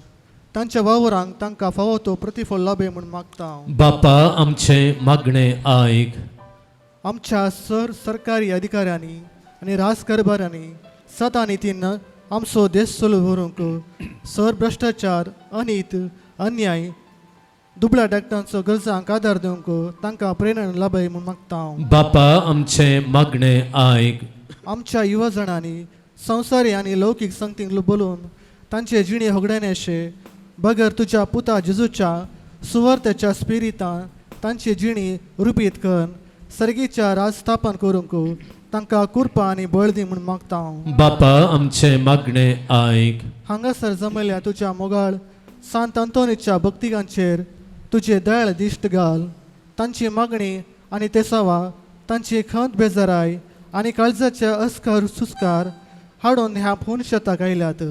Speaker 5: तांच्या वावरांक तांकां फावो तो प्रतिफळ लाभे म्हूण मागता.
Speaker 1: बापा आमचे मागणे आयक.
Speaker 5: आमच्या सरकारी अधिकाऱ्यांनी आनी राजकारभारांनी सता नितीन आमचो देश चलो व्हरूंक सर भ्रश्टाचार अनीत अन्याय दुबळ्या डाक्टरांचो गरजांक आदार दिवंक तांकां प्रेरणा लाभय म्हूण मागता हांव.
Speaker 1: बापा आमचे मागणे आयक.
Speaker 5: आमच्या युवा जाणांनी संवसारी आनी लौकीक संगतीक बोलून तांचे जिणे होगड्यानेशे बगर तुज्या पुता जेजूच्या सुवार्थेच्या स्पिरितान तांची जिणी रुपीत कर सर्गीच्या राज स्थापन करूंक तांकां कृपा आनी बळ दी म्हूण मागता हांव.
Speaker 1: बापा आमचे मागणे आयक.
Speaker 5: हांगासर जमयल्या तुज्या मोगाळ सांत अंतोनीच्या भक्तिकांचेर तुजे दयाळ दिश्ट घाल. तांची मागणी आनी तेसावा तांची खंत बेजाराय आनी काळजाचे अस्कार सुस्कार हाडून ह्या फोन शेताक आयल्यात.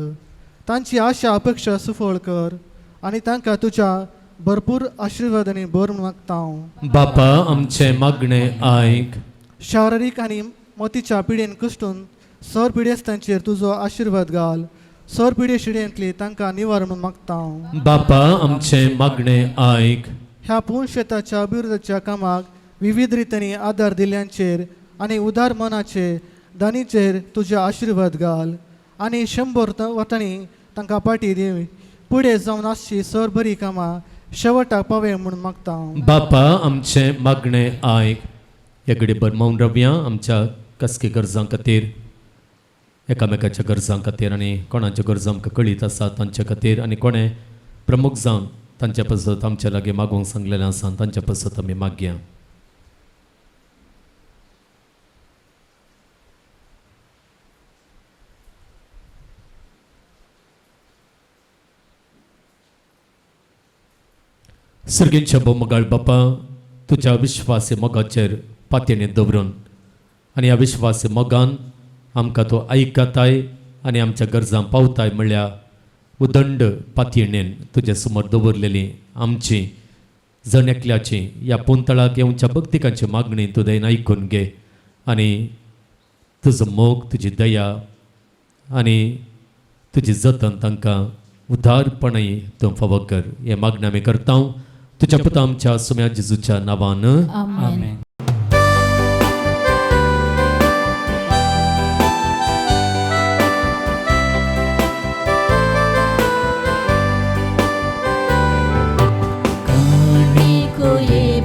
Speaker 5: तांची आशा अपेक्षा सुफळ कर आनी तांकां तुज्या भरपूर आशिर्वादांनी बर मागता हांव.
Speaker 1: बापा आमचे मागणे आयक.
Speaker 5: शारिरीक आनी मोतीच्या पिडेन कश्टून सर पिडेस्तांचेर तुजो आशिर्वाद घाल. सर पिडे शिड्यांतली तांकां निवारण मागता हांव.
Speaker 1: बापा आमचे मागणे आयक.
Speaker 5: ह्या पूर्ण शेताच्या अभिवृद्धीच्या कामाक विविध रितींनी आदार दिल्यांचेर आनी उदार मनाचे दानीचेर तुजे आशिर्वाद घाल आनी 100 वतांनी तांकां पाटी दी. पुढे जावन आसची सर बरी कामां शेवटाक पावे म्हूण मागता हांव.
Speaker 1: बापा आमचे मागणे आयक. एकडे बर मौन रवया आमच्या कसके गरजां खातीर एकामेकाच्या गरजां खातीर आनी कोणाच्यो गरजो आमकां कळीत आसा तांचे खातीर आनी कोणें प्रमुख जावन तांचे पसत आमच्या लागीं मागोवंक सांगलेलें आसा तांच्या पसत आमी मागया. सर्गींच्या बोमगाळ बापा तुज्या विश्वासी मोगाचेर पातयेनी दवरून आनी ह्या विश्वासी मोगान आमकां तो आयकताय आनी आमच्या गरजां पावताय म्हणल्या उदंड पातयेणेन तुजे समोर दवरलेली आमची जण एकल्याची ह्या पुंतळाक येवच्या भक्तिकांची मागणी तुवें आयकून घे आनी तुजो मोग तुजी दया आनी तुजी जतन तांकां उदारपणाय तूं फावो कर. हे मागणी आमी करता तुज्या पुता आमच्या सुम्या जेजूच्या नांवान.
Speaker 4: आमेन.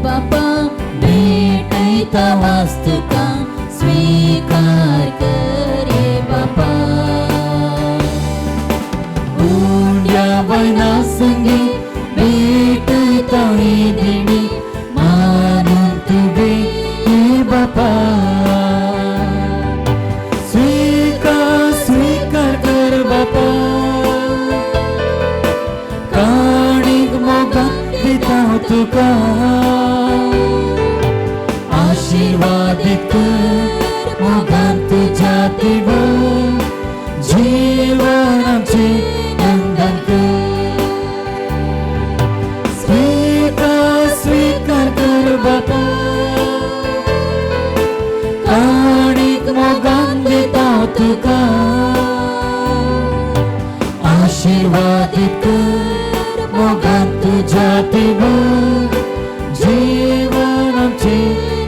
Speaker 4: बापा भेटैता वास्तुका स्वीकार करे बापा. उंड्या वैना संगी भेटैता ही दिणी मानून तुबे हे बापा. स्वीकार कर बापा. काणीक मोगान दिता तुका आशीर्वादित कर मोगान तुझ्या दिवं जीवनाचे नंदन कर. स्वीकार कर बापा. काणीक मोगान दिता तुका आशीर्वादित कर मोगान तुझ्या दिवं जीवनाचे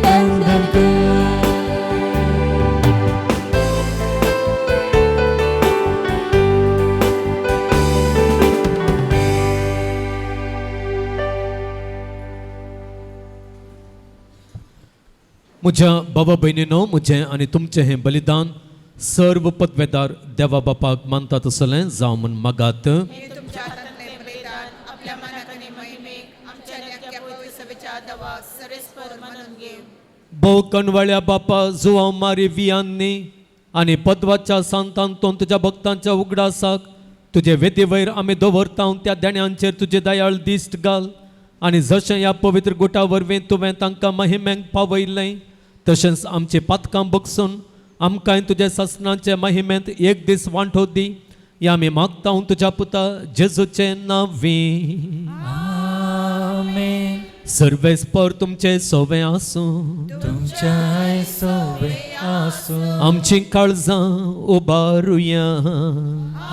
Speaker 4: नंदन कर.
Speaker 1: म्हज्या बाबा भयणीनो म्हजें आनी तुमचें हें बलिदान सर्व पदवेदार देवा बापाक मानता तसलें जावं म्हूण मागात. भोव कणवाळ्या बापा जुवांव मारी वियांनी आनी पद्वाच्या सांतांतून तुज्या भक्तांच्या उगडासाक तुजे वेदी वयर आमी दवरता त्या देण्यांचेर तुजे दयाळ दिश्ट घाल आनी जशें ह्या पवित्र गुटा वरवीं तुवें तांकां महिमेक पावयलें तशेंच आमची पातकां बगसून आमकांय तुज्या ससनाचे महिमेंत एक दीस वांटो दी. हे आमी मागता तुज्या पुता जेजूचे नांवी.
Speaker 2: आमेन.
Speaker 1: सर्वेस्पर तुमचे सोवे आसूं
Speaker 2: तुमच्या सोवे आसूं
Speaker 1: आमची काळजां उबारुया.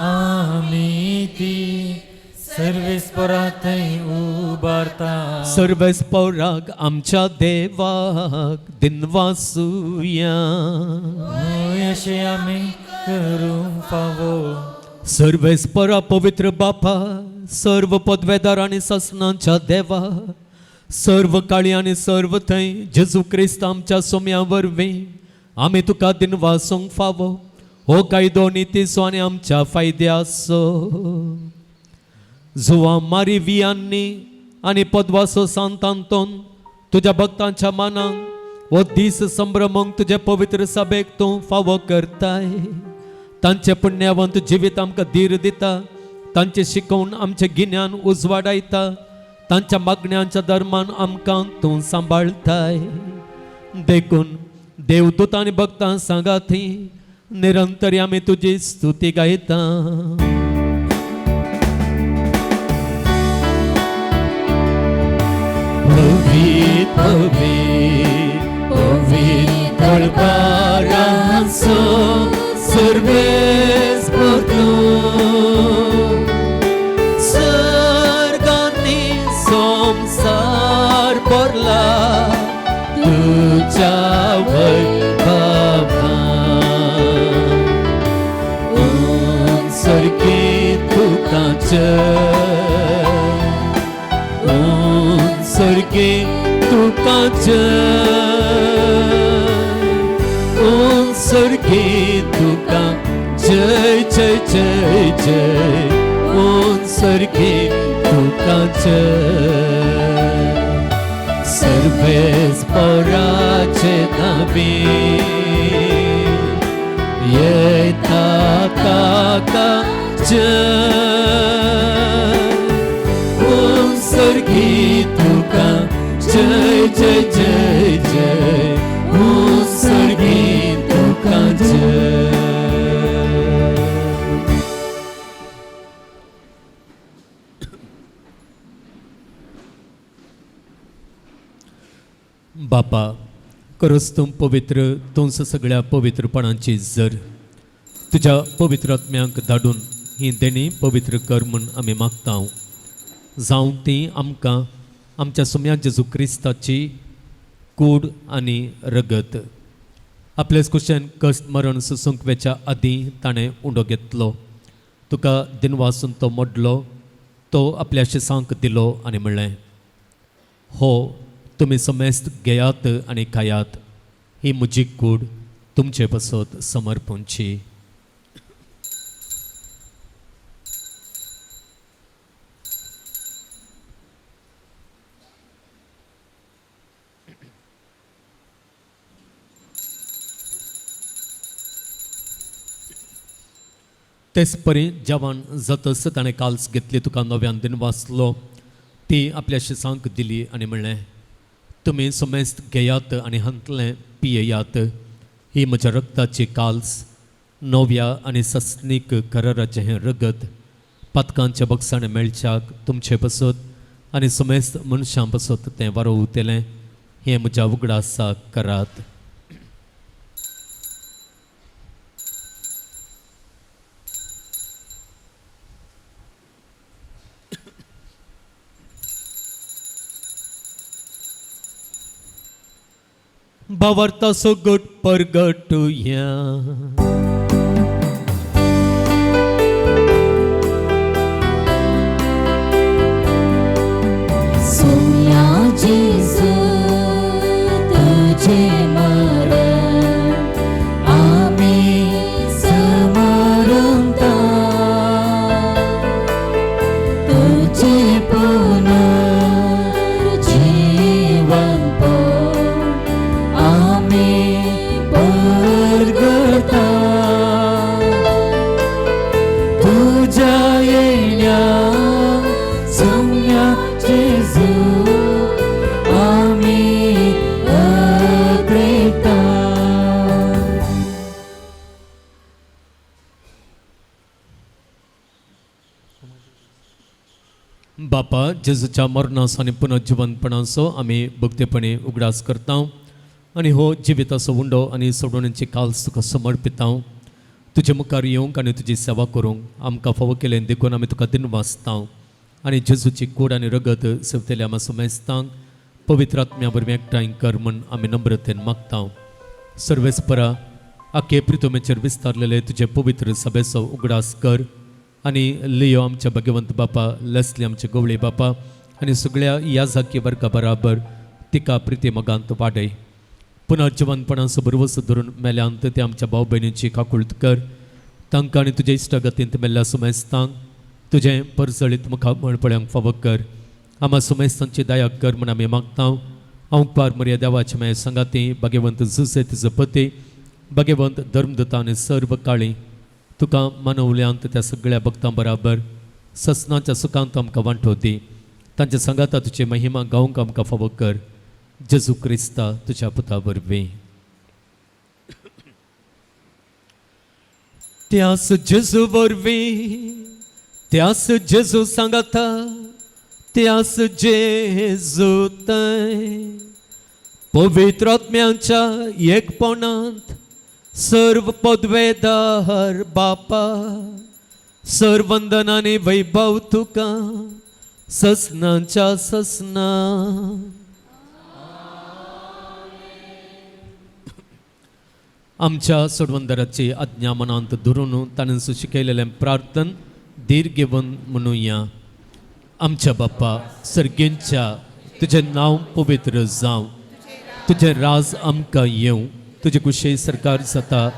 Speaker 2: आमी ती सर्वेस्परा थंय उबारता
Speaker 1: सर्वेस्पराक आमच्या देवाक दिनवासुया
Speaker 2: अशें आमी करूंक फावो
Speaker 1: सर्वेस्परा पवित्र बापा सर्व पदवेदार आनी ससनांच्या देवा सर्व काळी आनी सर्व थंय जेजू क्रिस्त आमच्या सोम्या वरवीं आमी तुका दिनवासूंक फावो हो कायदो नितीसो आनी आमच्या फायद्याचो जुवा मारी वियांनी आनी पदवासो सांतांतोन तुज्या भक्तांच्या मानांक हो दीस संभ्रमंक तुजे पवित्र सभेक तूं फावो करताय तांचे पुण्यवंत जिवीत आमकां धीर दिता तांचे शिकोवन आमचे गिन्यान उजवाडायता तांच्या मागण्यांच्या दरम्यान आमकां तूं सांबाळताय देखून देवदूत आनी भक्तां सांगाती निरंतरी आमी तुजी स्तुती गायता पवित्र पवित्र पवित्र दरबाराचो सर्वेस्पर सर्गांनी संसार भरला तुझ्या वैभवान सर्गी तुका जय सर्गी तुका जय सर्गी तुका जय जय जय जय सर्गी तुका जय सर्वेस्पराचे नावी येता ताका जय सर्गी तुका जय जय जय जय सर्गी तुका जय बापा खरंच तूं पवित्र तूंच सगळ्या पवित्रपणाची जर तुज्या पवित्र आत्म्यांक धाडून ही देणी पवित्र कर म्हूण आमी मागता जावं ती आमकां आमच्या सुम्या जेजू क्रिस्ताची कूड आनी रगत आपल्याच कुशेन कश्ट मरण सुसंकवेच्या आदीं ताणें उंडो घेतलो तुका दिनवासून तो मोडलो तो आपल्या शिसांक दिलो आनी म्हणलें हो तुमी समेस्त घेयात आनी खायात ही म्हजी कूड तुमचे बसत समर्पणची तेच परी जेवण जातस ताणें काल्स घेतली तुका नव्यान दिन वाचलो ती आपल्या शिसांक दिली आनी म्हणलें तुमी समेस्त घेयात आनी हंतलें पियेयात ही म्हज्या रक्ताची काल्स नव्या आनी सस्नीक कराराचें हें रगत पथकांच्या बक्षाणे मेळच्याक तुमचे बसत आनी समेस्त मनशां बसत तें वारो उतेलें हें म्हज्या उगडासा करात Bawarta so good परगटुया
Speaker 4: सोया जेजू तुझे मरण आम्ही समरता तुझे पुनर्जीवन परगटा तुझ्या येण्या सोम्या जेजू आम्ही अग्रेता
Speaker 1: बापा जेजूच्या मरणाचो आनी पुनर्जीवनपणाचो आमी भक्तीपणी उगडास करता आनी हो जिविताचो उंडो आनी सोडवण्याची काल्स तुका समर्पिता तुजे मुखार येवंक आनी तुजी सेवा करूंक आमकां फावो केलें देखून आमी तुका दिन वाचता आनी जेजूची कूड आनी रगत सेवतले आम्हा सुमेस्तांक पवित्र आत्म्या बरमी एकठांय कर म्हण आमी नम्रतेन मागता. सर्वेस्परा आख्खे प्रितुमेचेर विस्तारलेले तुझे पवित्र सभेचो उगडास कर आनी लियो आमच्या भगवंत बापा, लेस्ली आमचे गवळे बापा आनी सगळ्या याजाकी वर्गा बराबर तिका प्रिती मगांत वाडय. पुनर्जवनपणाचो भरवसो धरून मेल्यांत ते आमच्या भाव भयणींची काकुळट कर. तांकां आनी तुजे इश्टागतींत मेल्ल्या सुमेस्तांक तुजें परजळीत मुखार मळपळ्यांक फावो कर. आम्हा सुमेस्तांची दया कर म्हण आमी मागता. हांव पार मर्या देवाचे माय सांगाती भगवंत जुसे तिजो पती, भगवंत धर्मदत्ता आनी सर्व काळी तुका मानवल्यांत त्या सगळ्या भक्तां बराबर ससनाच्या सुखांत आमकां वांटो दी. तांच्या सांगाता तुजी महिमा गावंक आमकां फावो कर. जेजू क्रिस्ता तुज्या पुता वरवीं. त्यास जेजू वरवीं, त्यास जेजू सांगाता, त्यास जेजू थंय पवित्र आत्म्याच्या एकपणांत सर्व पदवेदार बापा, सर्व वंदनाने वैभव तुका ससनांच्या ससना. आमच्या सोडवंदराची आज्ञा मनांत धरून ताणें शिकयलेलें प्रार्थन धीर घेवन म्हणुया. आमच्या बाप्पा सर्गेंच्या तुजें नांव पवित्र जावं, तुजें राज आमकां येवं, तुजे कुशे सरकार जाता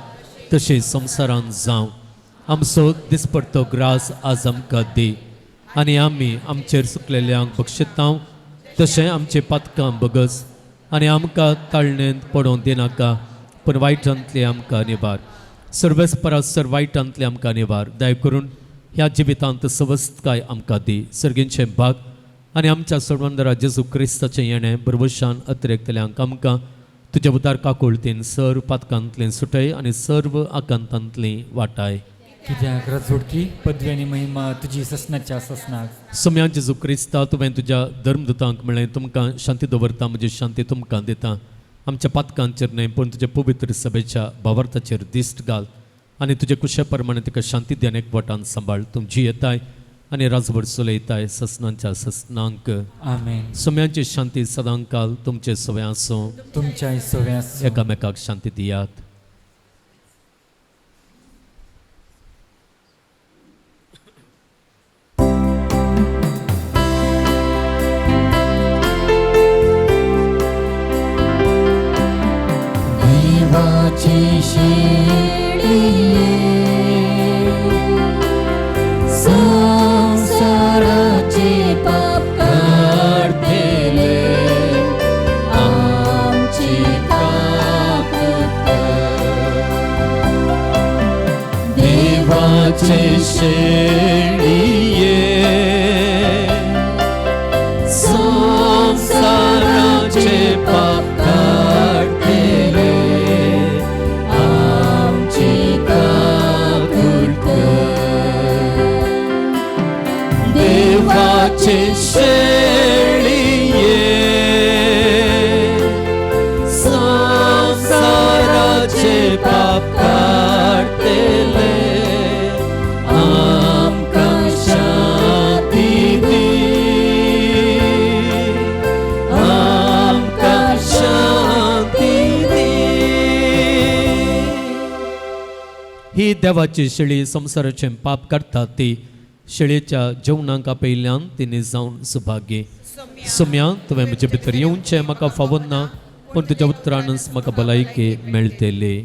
Speaker 1: तशें संवसारांत जावं. आमचो दिसपडतो ग्रास आज आमकां दी आनी आमी आमचेर सुकलेल्यांक बक्षितांव तशें आमचे पातकां बगस आनी आमकां ताळणेंत पडोवंक दिनाका, पूण वायटांतले आमकां निवार. सर्वेस परस सर वायटांतले आमकां निवार. दया करून ह्या जिवितांत सवस्थकाय आमकां दी. सर्गेंचे भाग आनी आमच्या सोडवंदरा जेजू क्रिस्ताचें येणें बरवशान अतिरेकतल्यांक आमकां तुज्या उदार काकुळतीन सर्व पातकांतलें सुटय आनी सर्व आकांतांतली वाटाय.
Speaker 2: कित्याक रजोडकी पदवी आनी महिमा तुजी ससनाच्या ससनाक.
Speaker 1: सम्या जेजू क्रिस्ता तुवें तुज्या धर्मदूतांक म्हळें तुमकां शांती दवरता, म्हजी शांती तुमकां दिता. आमच्या पातकांचेर न्हय पूण तुज्या पवित्र सभेच्या भावार्थाचेर दिश्ट घाल आनी तुजे कुशे प्रमाणे तिका शांती दी अनेक वटान सांबाळ. तुमची येताय आनी राजभर चलयताय ससनांच्या ससनांक.
Speaker 2: आमेन.
Speaker 1: सम्यांची शांती सदांकाल तुमचे सवय आसूं.
Speaker 2: तुमच्या सगळ्या
Speaker 1: एकामेकाक शांती दियात.
Speaker 4: देवाची शेळी संसाराचे पाप काढतेले आमची काकुळट.
Speaker 1: देवाचे शेळिये संसाराचे पाप काढतेले आमची काकुळट. देवाचे शेळिये संसाराचे पाप काढतेले आमकां शांती दी, आमकां शांती दी. ही देवाची शेळी संसाराचें पाप काडटा ती शेळयेच्या जेवणाक आपयल्यान तिने जावन सुभागी. सम्या तुवें म्हजे भितर येवचें म्हाका फावो ना, पूण तुज्या उतरानच म्हाका भलायकी मेळटली.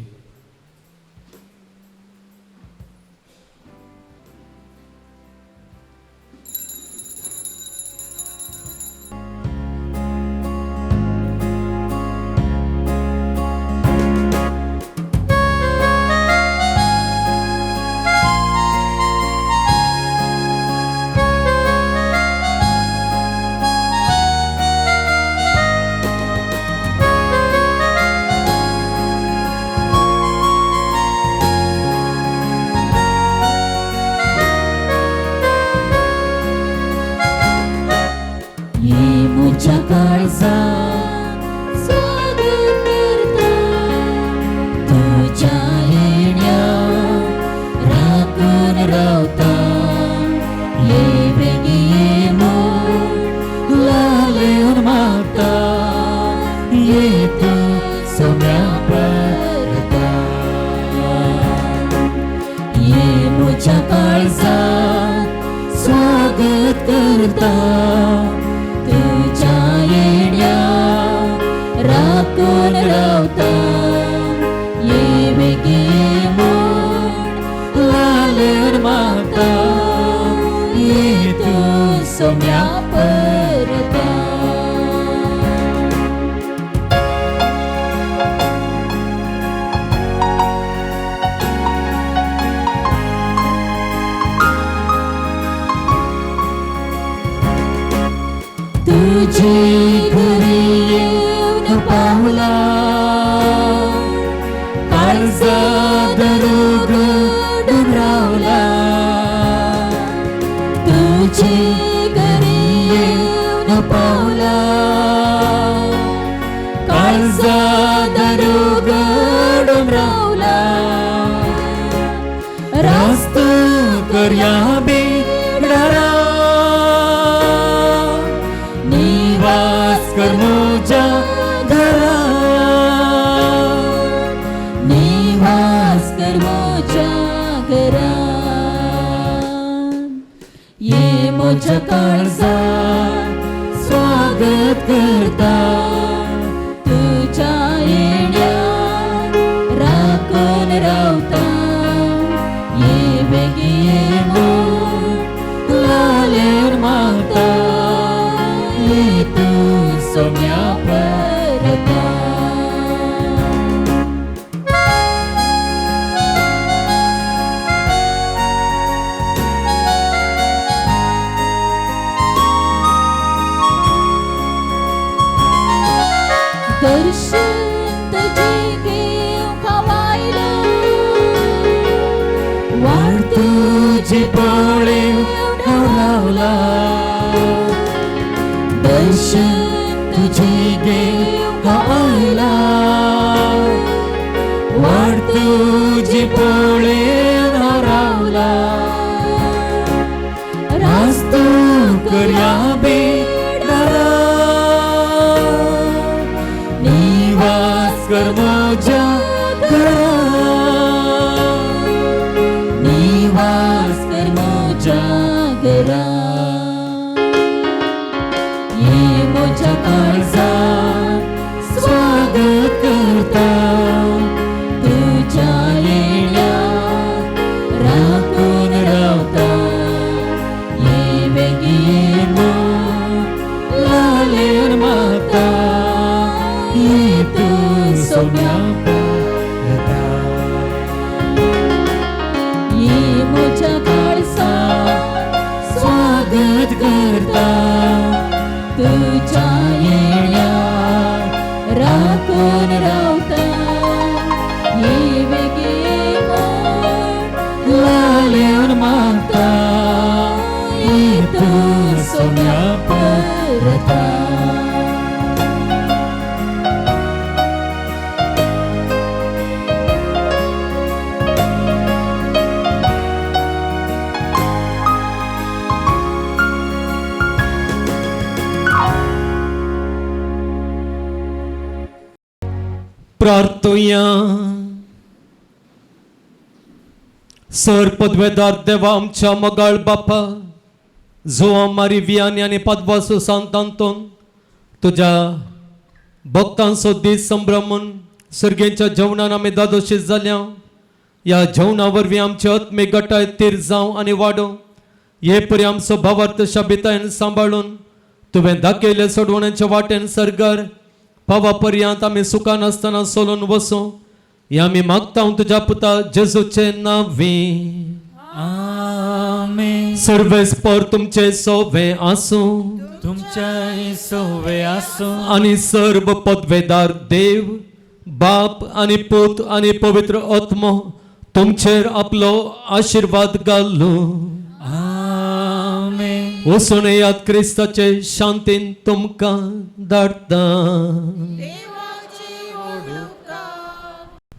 Speaker 4: तुझ्या काळजात स्वागत करता, तुझ्या येण्याक राखून रावता. ये बेगी ये तुझ्या येण्या राखून रावता ये वेगी म्हूण
Speaker 2: लालेर मागता ये तू सोम्या
Speaker 4: परता तुझे घरी येऊन पावला काळजा दरोग डुंबरावला तुझे घरी येऊन पावला काळजा दरोग डुंबरावला
Speaker 2: रास्त कर्या बेडारा निवास कर मोजा घरा
Speaker 4: निवास कर मोजा घरा ये मोजा काळजा
Speaker 2: स्वागत करता
Speaker 4: तुझ्या येण्या राखून रावता ये बेगी ये म्हूण
Speaker 2: लालेर मागता
Speaker 4: ये तू सोम्या परता दर्शन तुझे घेऊ खवायला वाढ
Speaker 2: तुझी पोळे लावला
Speaker 4: दर्शन
Speaker 2: तुझी घेऊ खायला वाढ तुझी पोळे रावला रास्त कर्या बेडारा निवास कर मोजा घरा
Speaker 4: निवास कर मोजा घरा ये मोजा काळजा
Speaker 2: स्वागत करता
Speaker 4: तुझ्या येण्या राखून रावता ये बेगी ये म्हूण
Speaker 2: लालेर मागता ये तू सोम्या परता
Speaker 4: ये मोजा काळजा
Speaker 2: स्वागत करता
Speaker 4: तुझ्या येण्या राखून रावता ये वेगी म्हूण
Speaker 2: लालेर मागता ये तू सोम्या
Speaker 4: परता
Speaker 1: प्रार्थूया सर पदवेदार देवा आमच्या मोगाळ बापा जो आमारी वियानी आनी पदवासो सांतांतून तुझ्या भक्तांचो दीस संभ्रमून सर्गेच्या जेवणान आमी दादोशीत जाल्या या जेवणा वरवीं आमची आत्मीक गटाय तीर जावं आनी वाडो हे परी आमचो भावार्थ शाबितायेन सांबाळून तुवें दाखयले सोडवण्याच्या वाटेन सरकार पावा पर्यंत आमी सुखान आसतना सोलून वसो हे आमी मागता तुझ्या पुता जेजूचे नांवी
Speaker 2: आमेन
Speaker 1: सर्वेस्पर तुमचे सोवे आसूं
Speaker 2: तुमच्या सोवे आसूं
Speaker 1: आनी सर्व पदवेदार देव बाप आनी पूत आनी पवित्र आत्मो तुमचेर आपलो आशीर्वाद घालूं
Speaker 2: आमेन
Speaker 1: वचून याद क्रिस्ताचे शांतीन तुमकां धाडटा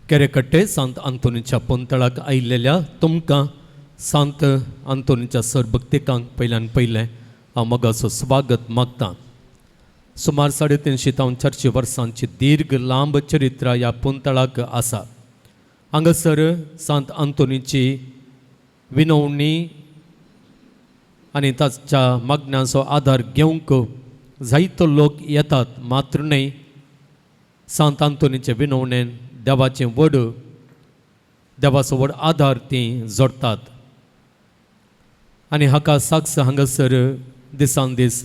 Speaker 1: केरेकट्टे सांत आंतोनीच्या पोंतळाक आयिल्ल्या तुमकां सांत आंतोनीच्या सरभक्तिकांक पयल्यान पयलें हांव मोगाचो स्वागत मागतां. सुमार 350 वर्सांची दीर्घ लांब चरित्रा ह्या पोंतळाक आसा. हांगासर सांत आंतोनीची विनवणी आणि ताच्या मागण्यांचो आधार घेवंक जायतो लोक येतात मात्र न्ही सांत आंतोनीचे विनवणेन देवाचें व्हड देवाचो व्हड आधार तीं जोडटात आनी हाका साक्ष हांगासर दिसान दीस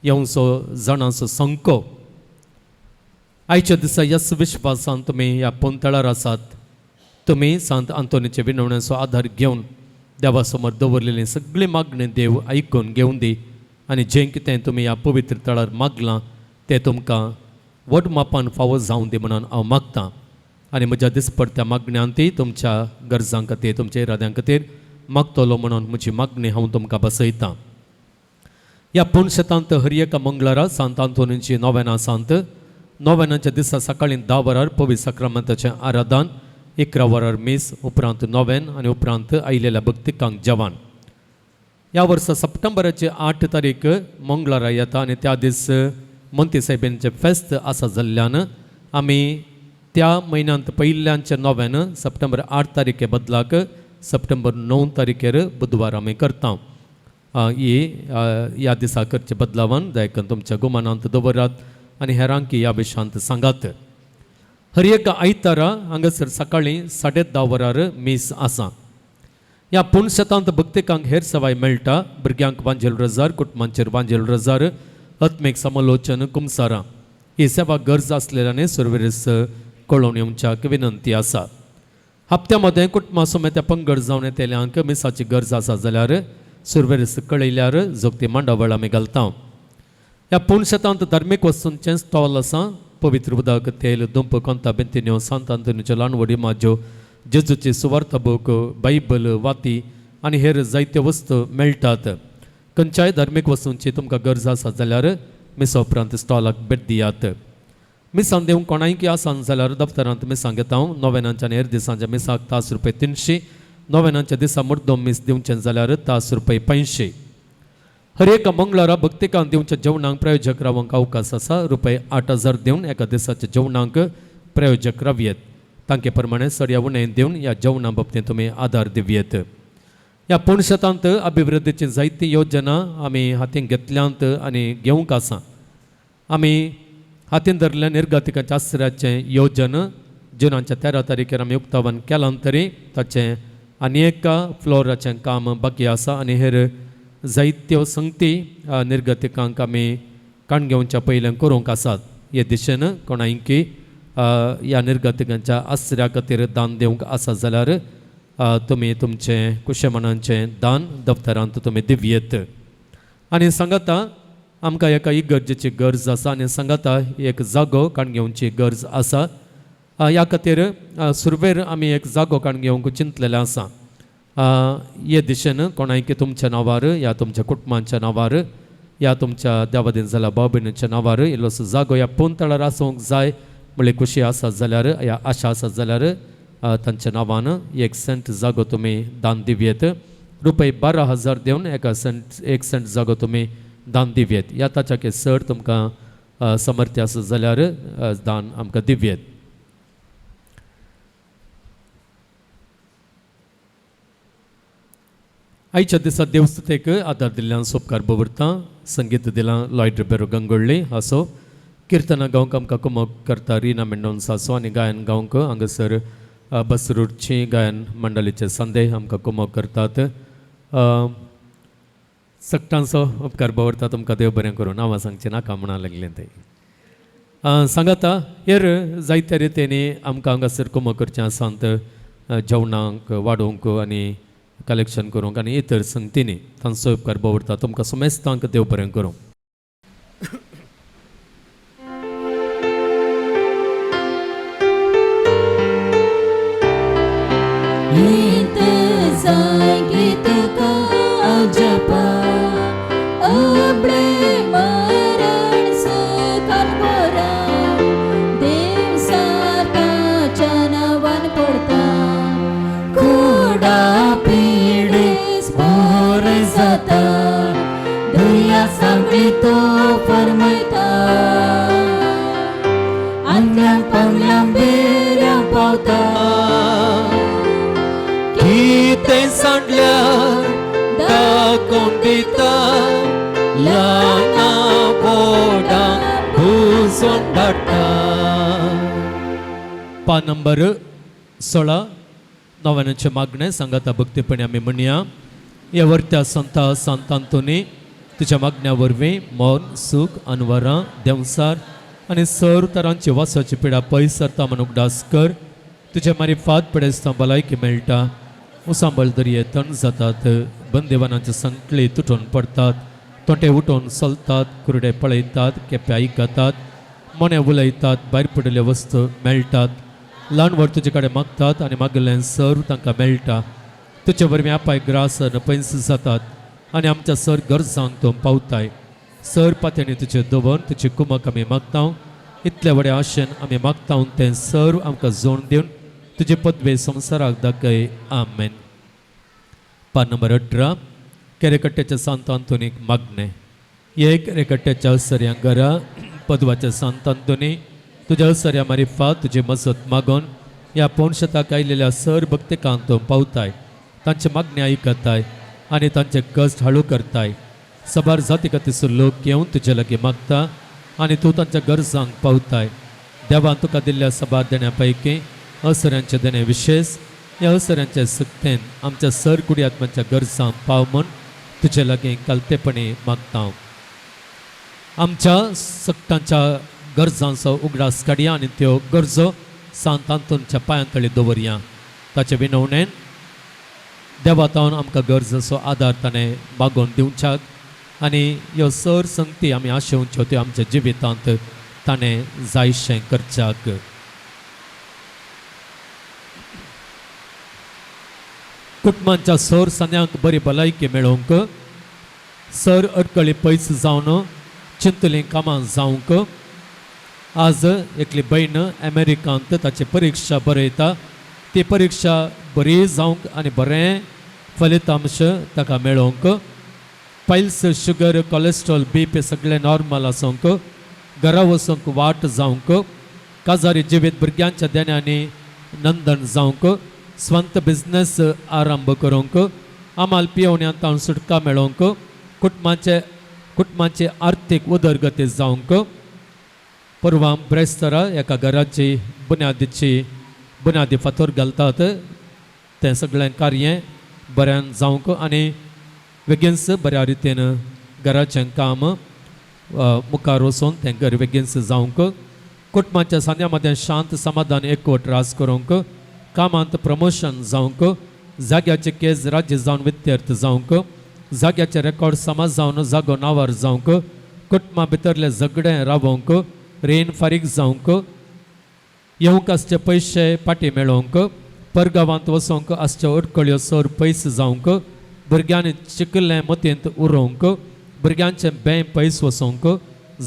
Speaker 1: येवचो जाणांचो संको आयच्या दिसा ह्या विश्वासान तुमी ह्या पोंतळार आसात तुमी सांत आंतोनीचे विनवण्याचो आधार घेवन देवा समोर दवरलेली सगळी मागणी देव आयकून घेवन दी आनी जें कितें तुमी ह्या पवित्र तळार मागलां तें तुमकां व्हड मापान फावो जावं दी म्हणून हांव मागतां आनी म्हज्या दिसपडत्या मागण्यांतय तुमच्या गरजां खातीर तुमच्या इराद्यां खातीर मागतलो म्हणून म्हजी मागणी हांव तुमकां बसयतां ह्या पुणशेतांत हर एका मंगळारा सांत आंतोनीची नोवेनां सांत नोवेनांच्या दिसा सकाळीं 10 वरार पवित्र सक्रामेंताचें आराधन 11 वरार मीस उपरांत नोवेन आनी उपरांत आयिल्ल्या भक्तिकांक जेवण ह्या वर्सा सप्टेंबराची 8 तारीख मंगळारा येता आनी त्या दीस मोंती सायबींचें फेस्त आसा जाल्ल्यान आमी त्या म्हयन्यांत पयल्यांचें नोवेन सप्टेंबर 8 तारखे बदलाक सप्टेंबर 9 तारखेर बुधवार आमी करता ह्या दिसा करचे बदलावन दयकन तुमच्या गुमानांत दवरात आनी हेरांक ह्या विशयांत सांगात हर एक आयतारा हांगासर सकाळीं 10:30 वरार मीस आसा ह्या पुणशेतांत भक्तिकांक हेर सवाय मेळटा भुरग्यांक वांजेल रजार कुटुंबांचेर वांजेल रजार आत्मीक समालोचन कुमसारां ही सेवा गरज आसलेल्याने सुरवेरेस कळोवन येवच्याक विनंती आसा हप्त्या मदें कुटुंबा समेत पंगड जावन येतेल्यांक मिसाची गरज आसा जाल्यार सुरवेरेस कळयल्यार जोगती मांडावळ आमी घालता ह्या पुणशेतांत धार्मीक वस्तूंचें स्टॉल आसा पवित्र उदक तेल दुंप कोंता बिंतिन्यो सांत आंतोनीच्यो ल्हानवडी माज्यो जेजूची सुवार्थ बूक बायबल वाती आनी हेर जायत्यो वस्तू मेळटात खंयच्याय धार्मीक वस्तूंची तुमकां गरज आसा जाल्यार मिसा उपरांत स्टॉलाक भेट दियात मिसां दिवंक कोणायकी आसा जाल्यार दफ्तरांत मिसां घेता हांव नोवेनांच्या आनी हेर दिसांच्या मिसाक तास रुपये 300 नोवेनांच्या दिसा मुर्दोम मीस दिवचें जाल्यार तास रुपये 500 हर एका मंगळारा भक्तिकांक दिवच्या जेवणाक प्रायोजक रावंक अवकाश आसा रुपये 8,000 दिवन एका दिसाच्या जेवणाक प्रायोजक रावयेत तांचे प्रमाणे सड्या उणें दिवन ह्या जेवणा बाबतींत तुमी आदार दिवयेत ह्या पुणशेतांत अभिवृद्धीची जायती योजना आमी हातीन घेतल्यांत आनी घेवंक आसा आमी हातीन धरल्या निर्गतिकांच्या आश्रयाचें येवजण जुनाच्या 13 तारखेर आमी उक्तावण केलां तरी ताचें आनी एका फ्लोराचें काम बाकी आसा आनी हेर जायत्यो संगती निर्गतिकांक आमी काण घेवच्या पयलें करूंक आसात हे दिशेन कोणायकी ह्या निर्गतिकांच्या आश्रया खातीर दान दिवंक आसा जाल्यार तुमी तुमचें कुशेमनांचें दान दफ्तरांत तुमी दिवयेत आनी सांगाता आमकां एका इगर्जेची गरज आसा आनी सांगाता एक जागो काण घेवची गरज आसा ह्या खातीर सुरवेर आमी एक जागो काण घेवंक चिंतलेलें आसा हे दिशेन कोणायकी तुमच्या नांवार या तुमच्या कुटुंबांच्या नांवार या तुमच्या देवादीन जाल्या भाव भयणीच्या नांवार इल्लोसो जागो ह्या पोंतळार आसूंक जाय म्हणल्यार खुशी आसा जाल्यार या आशा आसा जाल्यार तांच्या नांवान 1 सेंट जागो तुमी दान दिवयेत रुपये 12,000 दिवन 1 सेंट जागो तुमी दान दिवयेत ह्या ताच्या चड तुमकां समर्थ्य आसा जाल्यार दान आमकां दिवयेत आयच्या दिसा देवस्तुतेक आदार दिल्ल्यान सोपकार दवरता संगीत दिलां लॉयड रिबेरो गंगोळ्ळी आसो किर्तना गांवक आमकां कुमक करता रिना मेंडोन्स आसो आनी गायन गांवक हांगासर बसरूडची गायन मंडळीचे संदेह आमकां कुमक करतात सक्टांचो उपकार दवरता तुमकां देव बरें करून नांवां सांगचें नाका म्हणा लागलें तें सांगाता हेर जायत्या रितींनी आमकां हांगासर कुमक करचें आसात जेवणाक वाडोवंक आनी कलेक्शन करूंक आनी इतर संगतींनी तांचो उपकार दवरता तुमकां समेस्तांक देव बरें करूं
Speaker 4: तो फरमायता आंगल्यां पांगल्यां बेऱ्या पावता
Speaker 1: कितें सांडल्यार दाखोवन दिता वचून धाडटा पा नंबर 16 नव्याचे मागणे सांगाता भक्तीपणे आम्ही म्हणया या वर्त्या संत आंतोनी तुझ्या मागण्या वरवीं मौन सुख अनवरां देवसार आनी सर तरांची वासाची पिडा पयस सरता म्हणून उगडास कर तुझ्या मारिफात पडेस्ता भलायकी मेळटा उसांबळ दर्ये तण जातात बंदिवानांचे संकळे तुटून पडतात तोंटे उठून चलतात कुरडे पळयतात केप्या आयकतात मोने उलयतात भायर पडिल्ले वस्तू मेळटात ल्हान व्हड तुजे कडेन मागतात आनी मागिल्लें सर तांकां मेळटा तुजे वरवीं आपाय ग्रास पयस जातात आनी आमच्या सर गरजांक तो पावताय सर पात्यांनी तुजे दवर तुजी कुमक आमी मागता इतले व्हडे आशेन आमी मागता तें सर आमकां जोड दिवन तुजे पदवे संवसाराक दाखय आमेन पा नंबर 18 केरेकट्ट्याच्या सांत आंतोनीक मागणे एक केरेकट्ट्याच्या अवसर्या घरा पदवाच्या सांत आंतोनी तुझ्या अवसर्या मारिफात तुझे मजत मागोन ह्या पोणशताक आयिल्ल्या सर भक्तिकांक तो पावताय तांचे मागणे आयकताय आनी तांचे कश्ट हळू करताय सबार जाती खातीर लोक येवन तुजे लागीं मागता आनी तूं तांच्या गरजांक पावताय देवान तुका दिल्ल्या सबार देण्या पैकी अवसऱ्यांचे देणे विशेष ह्या अवसऱ्यांचे सक्तेन आमच्या सर कुडी आत्म्याच्या गरजांक पाव म्हूण तुजे लागीं कालतेपणी मागता आमच्या सक्तांच्या गरजांचो उगडास काडया आनी त्यो गरजो सांत आंतोनच्या पांयांतळी दवरया ताचे विनवणेन देवातावन आमकां गरजेचो आदार ताणें मागोवन दिवच्याक आनी ह्यो सर संगती आमी आशेवच्यो त्यो आमच्या जिवितांत ताणें जायशें करच्याक कुटुंबांच्या सर सन्यांक बरी भलायकी मेळोवंक सर अडकळी पयस जावन चिंतली कामां जावंक आज एकली भयण अमेरिकांत ताची परीक्षा बरयता ती परीक्षा बरी जावंक आनी बरें फलितांश ताका मेळोवंक पायल्स शुगर कोलेस्ट्रॉल बीपी सगळें नॉर्मल आसूंक घरा वचूंक वाट जावंक काजारी जिवीत भुरग्यांच्या देण्यांनी नंदन जावंक स्ವಂತ बिझनेस आरंभ करूंक आमाल पियोवण्यांत सुटका मेळोवंक कुटुंबाचे आर्थीक उदरगती जावंक परवां ब्रेस्तारा एका घराची बुन्यादी फातर घालतात तें सगळें कार्य बऱ्यान जावंक आनी बेगीनच बऱ्या रितीन घराचें काम मुखार वचून तें घर बेगीनच जावंक कुटुंबाच्या सांद्या मदें शांत समाधान एकवट रास करूंक कामांत प्रमोशन जावंक जाग्याचे केस राज्य जावन विद्यार्थ जावंक जाग्याचे रेकॉर्ड समाज जावन जागो नावार जावंक कुटुंबा भितरले झगडें रावोवंक रेन फारीक जावंक येवंक आसचे पयशे पाटी मेळोवंक परगांवांत वचोंक आसच्यो अडकळ्यो सर पयस जावंक भुरग्यांनी चिकिल्लें मतींत उरोवंक भुरग्यांचे बें पयस वचोवंक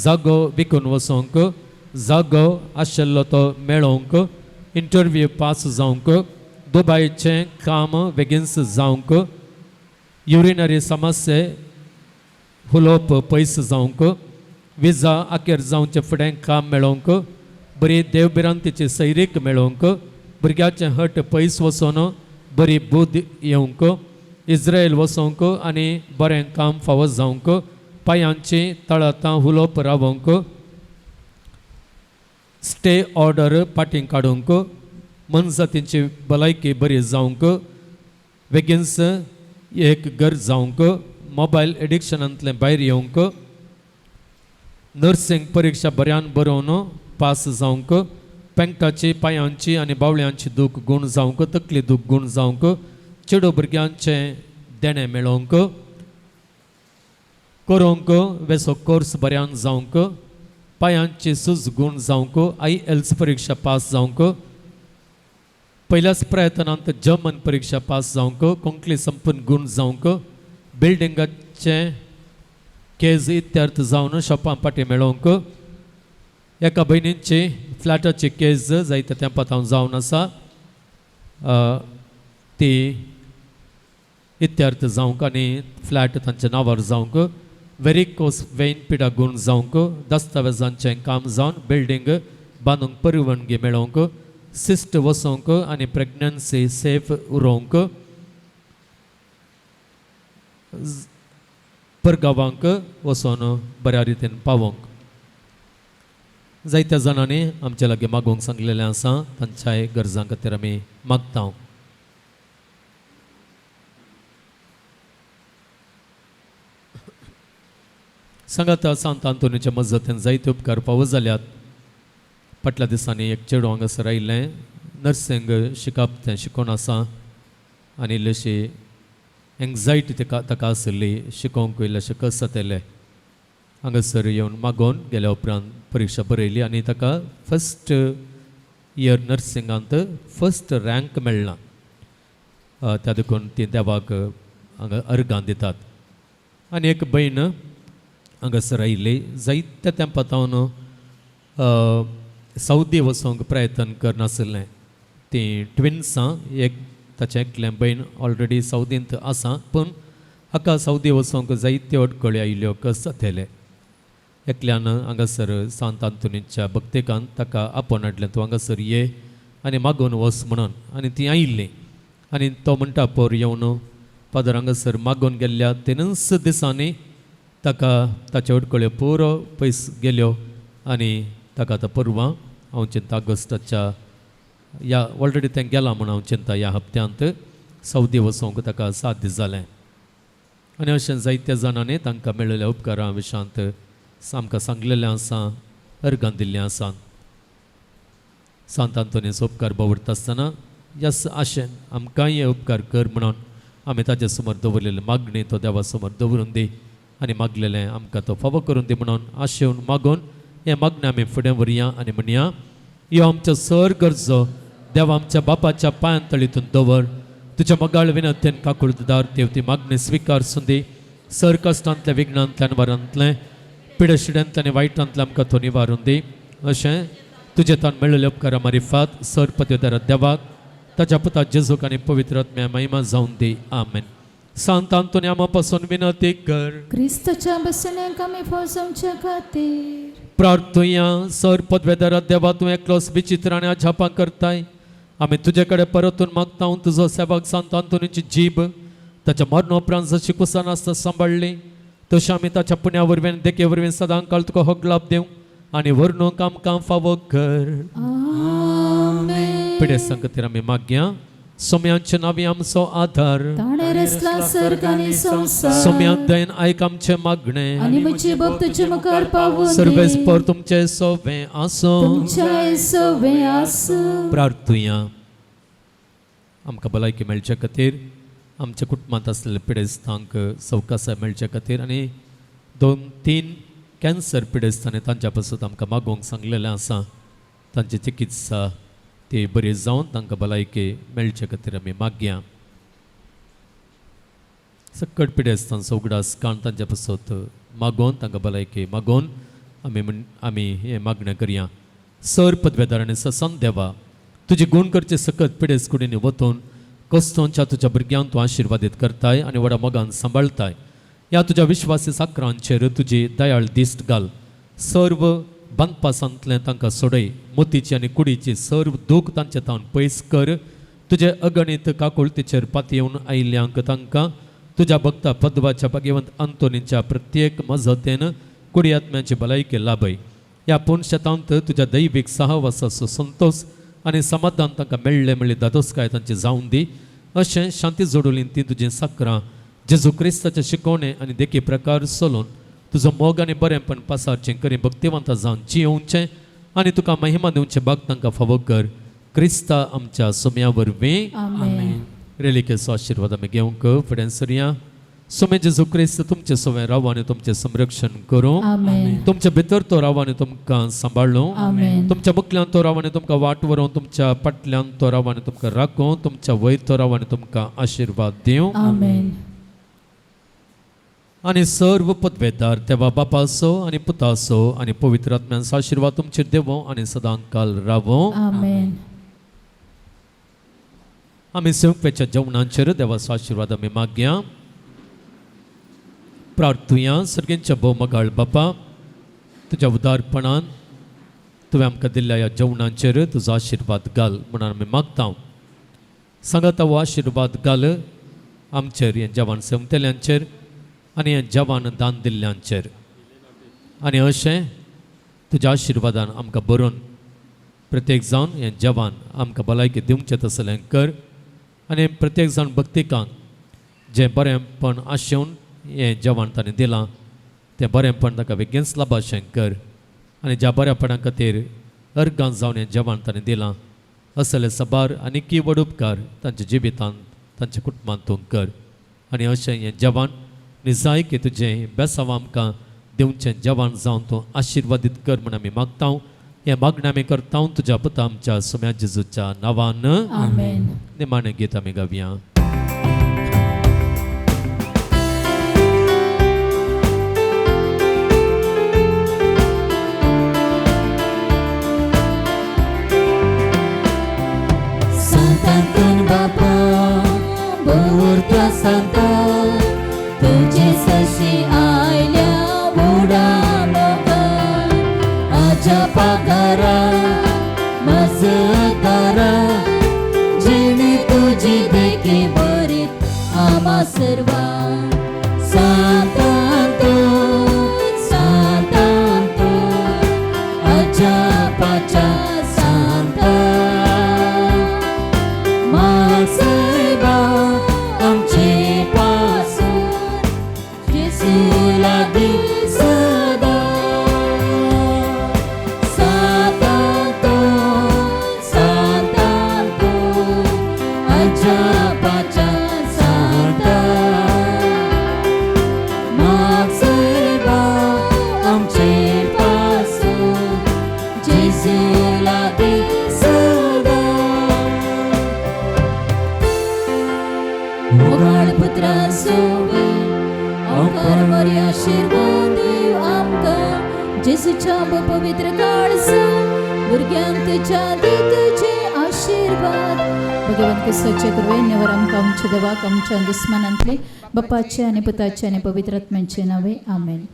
Speaker 1: जागो विकून वचोवंक जागो आशिल्लो तो मेळोवंक इंटरव्यू पास जावंक दुबायचें काम बेगीनच जावंक युरिनरी समस्ये हुलोप पयस जावंक विजा आखेर जावचे फुडें काम मेळोवंक बरी देवबिरांतीची सैरीक मेळोवंक भुरग्याचें हट पयस वचोन बरी बुद्ध येवंक इस्रायल वचोवंक आनी बरें काम फावो जावंक पांयांची तळातां हुलोप रावोवंक स्टे ऑर्डर पाटींग काडूंक मनजातींची भलायकी बरी जावंक बेगीनच एक घर जावंक मोबायल एडिक्शनांतले भायर येवंक नर्सिंग परीक्षा बऱ्यान बरोवन पास जावंक पेंगटाची पांयांची आनी बावळ्यांची दूख गूण जावंक तकली दूख गूण जावंक चेडू भुरग्यांचे देणे मेळोवंक करूंक वेसो कोर्स बऱ्यान जावंक पांयांची सूज गूण जावंक IELTS परीक्षा पास जावंक पयल्याच प्रयत्नांत जर्मन परीक्षा पास जावंक कोंकणी संपूर्ण गूण जावंक बिल्डिंगाचे केज इत्यार्थ जावन शॉपां पाटी मेळोवंक एका भयणींची फ्लॅटाची केज जायत्या तेंपात हांव जावन आसा ती इत्यार्थ जावंक आनी फ्लॅट तांच्या नांवार जावंक वेरिकोस वेन पिडा गूण जावंक दस्तावेजांचें काम जावन बिल्डींग बांदूंक परवानगी मेळोवंक सिस्ट वसोवंक आनी प्रेग्नन्सी सेफ उरोवंक परगांवांक वचोन बऱ्या रितीन पावोवंक जायत्या जाणांनी आमच्या लागी मागोवंक सांगलेलें आसा तांच्याय गरजां खातीर आमी मागता. सांगात सांत आंतोनीच्या मजतीन जायते उपकार फावो जाल्यात. फाटल्या दिसांनी एक चेडूं हांगासर आयिल्लें, नर्सिंग शिकप तें शिकोवन आसा आनी इल्लीशी एंग्जायटी ताका आसली, शिकोवंक इल्लेशें कस जातालें. हांगासर येवन मागोवन गेल्या उपरांत परिक्षा बरयली आनी ताका फस्ट इयर नर्सिंगांत फस्ट रँक मेळ्ळा. त्या देखून ती देवाक हांगा अर्गां दितात. आनी एक भयण हांगासर आयिल्ली, जायत्या तेंपातावन सौदी वचोंक प्रयत्न करनासलें. ती ट्विन्सां, एक ताचें एकलें भयण ऑलरेडी सौदींत आसा, पूण हाका सौदी वचोंक जायत्यो अडखळ्यो आयिल्ल्यो कस जाताले. एकल्यान हांगासर सांत आंतोनीच्या भक्तेकान ताका आपोवन हाडलें, तूं हांगासर ये आनी मागून वच म्हणून. आनी ती आयिल्ली आनी तो म्हणटा पोर येवन फादर हांगासर मागून गेल्ल्या 3 दिसांनी ताका ताच्यो अडखळ्यो पुरो पयस गेल्यो आनी ताका आतां परवां हांव चिंता ऑगस्टाच्या ह्या ऑलरेडी तें गेलां म्हणून हांव चिंता ह्या हप्त्यांत सौदी वचोंक ताका 7 दीस जाले. आनी अशें जायत्या जाणांनी तांकां मेळिल्ल्या उपकारा विशयांत आमकां सांगलेलें आसा, अर्गां दिल्लीं आसात. सांत आंतोनीचो उपकार बावरता आसतना ह्या आशेन आमकांय हे उपकार कर म्हणून आमी ताजे समोर दवरलेले मागणी तो देवा समोर दवरून दी आनी मागलेलें आमकां तो फावो करून दी म्हणून आशेवन मागून हे मागणें आमी फुडें व्हरया आनी म्हणया, ह्यो आमच्यो सर गरजो देवा आमच्या बापाच्या पांयां तळीतून दवर. तुज्या मोगाळ विनंतेन काकुळदार देव ती मागणी स्विकारसून दी. सर कश्टांतल्या विघ्नांतल्यान वरांतलें पिडेशिड्यांत आनी वायटांतल्यान आमकां तो निवारून दी. अशें तुजे तान मेळिल्ल्या उपकारा मारिफात सर पदवेदार देवाक ताच्या पुता जेजूक आनी पवित्र आत्म्या महिमा जावन दी. आमेन. सांत आंतोनी आमा पासून विनंती कर.
Speaker 4: क्रिस्ताच्या बसण्याक आमी फसवच्या खातीर
Speaker 1: प्रार्थुया. सर पदवेदार देवा तूं एकलोच विचित्र आनी अजापां करताय. आमी तुजे कडेन परतून मागता तुजो सेवक सांत आंतोनीची जीब ताच्या मरणोपरांत जशी कुसान आसता सांबाळली, तशें आमी ताच्या पुण्या वरवीं देखे वरवीं सदां काळ तुका होगलाप दिवं आनी वर्णूक आमकां फावो कर.
Speaker 4: आमेन.
Speaker 1: पिडेस्तां खातीर आमी मागया. सोम्यांचे नांवी आमचो आधार,
Speaker 4: ताणे रचला सर्ग आनी संवसार,
Speaker 1: सोम्याक दयेन आयक आमचे मागणें
Speaker 4: आनी म्हजे भक्त तुजे मुखार पावून
Speaker 1: सर्वेस पर तुमचे सोवे आसो.
Speaker 4: तुमच्या सवे आसूं.
Speaker 1: प्रार्थुया. आमकां भलायकी मेळचे खातीर, आमच्या कुटुंबांत आसलेले पिडेस्तांक सवकासाय मेळचे खातीर आनी 2-3 कॅन्सर पिडेस्तांनी तांच्या पासून आमकां मागोवंक सांगलेलें आसा. तांची चिकित्सा ती बरी जावन तांकां भलायकी मेळचे खातीर आमी मागया. सकट पिडेस्तांचो उगडास काण तांच्या पासून मागोवन तांकां भलायकी मागोवन आमी हे मागणें करया. सर पदवेदार आनी ससन देवा, तुजी गूण करचे सकत पिडेस कुडींनी वतून कस्तोंच्या तुज्या भुरग्यांक तूं आशिर्वादीत करताय आनी व्हडा मोगान सांबाळताय. ह्या तुज्या विश्वासी साकरांचेर तुजी दयाळ दिश्ट घाल. सर्व बांदपासांतलें तांकां सोडय. मोतीची आनी कुडीची सर्व दूख तांचे तावन पयस कर. तुजे अगणित काकुळतीचेर पातयेवन आयिल्ल्यांक तांकां तुज्या भक्ता पद्वाच्या भाग्यवंत आंतोनीच्या प्रत्येक मजतेन कुडी आत्म्याची भलायकी लाभय. ह्या पुणशेतांत तुज्या दैवीक सहवासाचो संतोष आनी समाधान तांकां मेळ्ळी दादोसकाय तांची जावन दी. अशें शांती जोडुलीं ती तुजीं साकरां जेजू क्रिस्ताचे शिकोवणे आनी देखी प्रकार चलोवन तुजो मोग आनी बरेंपण पासारचें करी भक्तिवंत जावन जियोवचें आनी तुका महिमा दिवचें भाग तांकां फावो कर. क्रिस्ता आमच्या सोम्या वरवीं.
Speaker 4: आमेन.
Speaker 1: रेलिकेचो आशिर्वाद आमी घेवंक फुडें सरया. सोमे जेजू क्रिस्त तुमचे सोवें राव आनी तुमचें संरक्षण करूं.
Speaker 4: आमेन.
Speaker 1: तुमच्या भितर तो राव आनी तुमकां सांबाळूं.
Speaker 4: आमेन.
Speaker 1: तुमच्या मुखल्यान तो राव आनी तुमकां वाट व्हरूं. तुमच्या फाटल्यान तो राव आनी तुमकां राखूं. तुमच्या वयर तो राव आनी तुमकां आशिर्वाद दिवं.
Speaker 4: आमेन.
Speaker 1: आनी सर्व पदवेदार देवा बापाचो आनी पुताचो आनी पवित्र आत्म्यांचो आशिर्वाद तुमचेर देवो आनी सदां काल रावो.
Speaker 4: आमेन.
Speaker 1: आमी सेवकाच्या जेवणांचेर देवाचो आशिर्वाद आमी मागया. प्रार्थुया. सर्गेंच्या भोवमगाळ बापा, तुज्या उदारपणान तुवें आमकां दिल्ल्या ह्या जेवणांचेर तुजो आशिर्वाद घाल म्हणून आमी मागता. सांगात हो आशिर्वाद घाल आमचेर, हे जेवण सेवतेल्यांचेर आनी हे जेवण दान दिल्ल्यांचेर. आनी अशें तुज्या आशिर्वादान आमकां बरोवन प्रत्येक जावन हें जवान आमकां भलायकी दिवचें तसलें कर आनी प्रत्येक जाण भक्तिकांक जें बरेंपण आशेवन हें जवान ताणें दिलां तें बरेंपण ताका बेगीनच लाभाशें कर आनी ज्या बऱ्यापणा खातीर अर्गां जावन हें जवान ताणें दिलां असले सबार आनी की व्हड उपकार तांच्या जिवितांत तांच्या कुटुंबांत तूं कर आनी अशें हें जवान निजाय की तुजें बेसांव आमकां दिवचें जवान जावन तूं आशिर्वादीत कर म्हण आमी मागता हें मागणें आमी करता तुज्या पुता आमच्या सुम्या जेजूच्या नांवान
Speaker 4: आमेन.
Speaker 1: निमाणें गीत आमी गावया.
Speaker 4: Santantun Bapa, Burta Santa, तुझे सशी आयल्या बुडामका आजा पागारा मजदारा जिणी तुझी देखी बरी आमा सर्वा सांतांतो सांतांतो आजा पाचा सांता मागसायबा आमचे पासून जेसूला दी सदा सांतांतो सांतांतो आजा पाचा सांता मागसायबा आमचे पासून जेसूला दी सदा मोगाळ पुत्रा सोबे आमकां बरे आशिर्वाद दिव आमकां जेसूच्या पवित्र काळसा भुरग्यांक तुज्या दी तुजे आशिर्वाद भगवान कुसाचे कृपेनेवर आमकां आमच्या देवाक आमच्या दुस्मनांतले बापाचे आनी पुताचे आनी पवित्र आत्म्याचे नावे आमेन.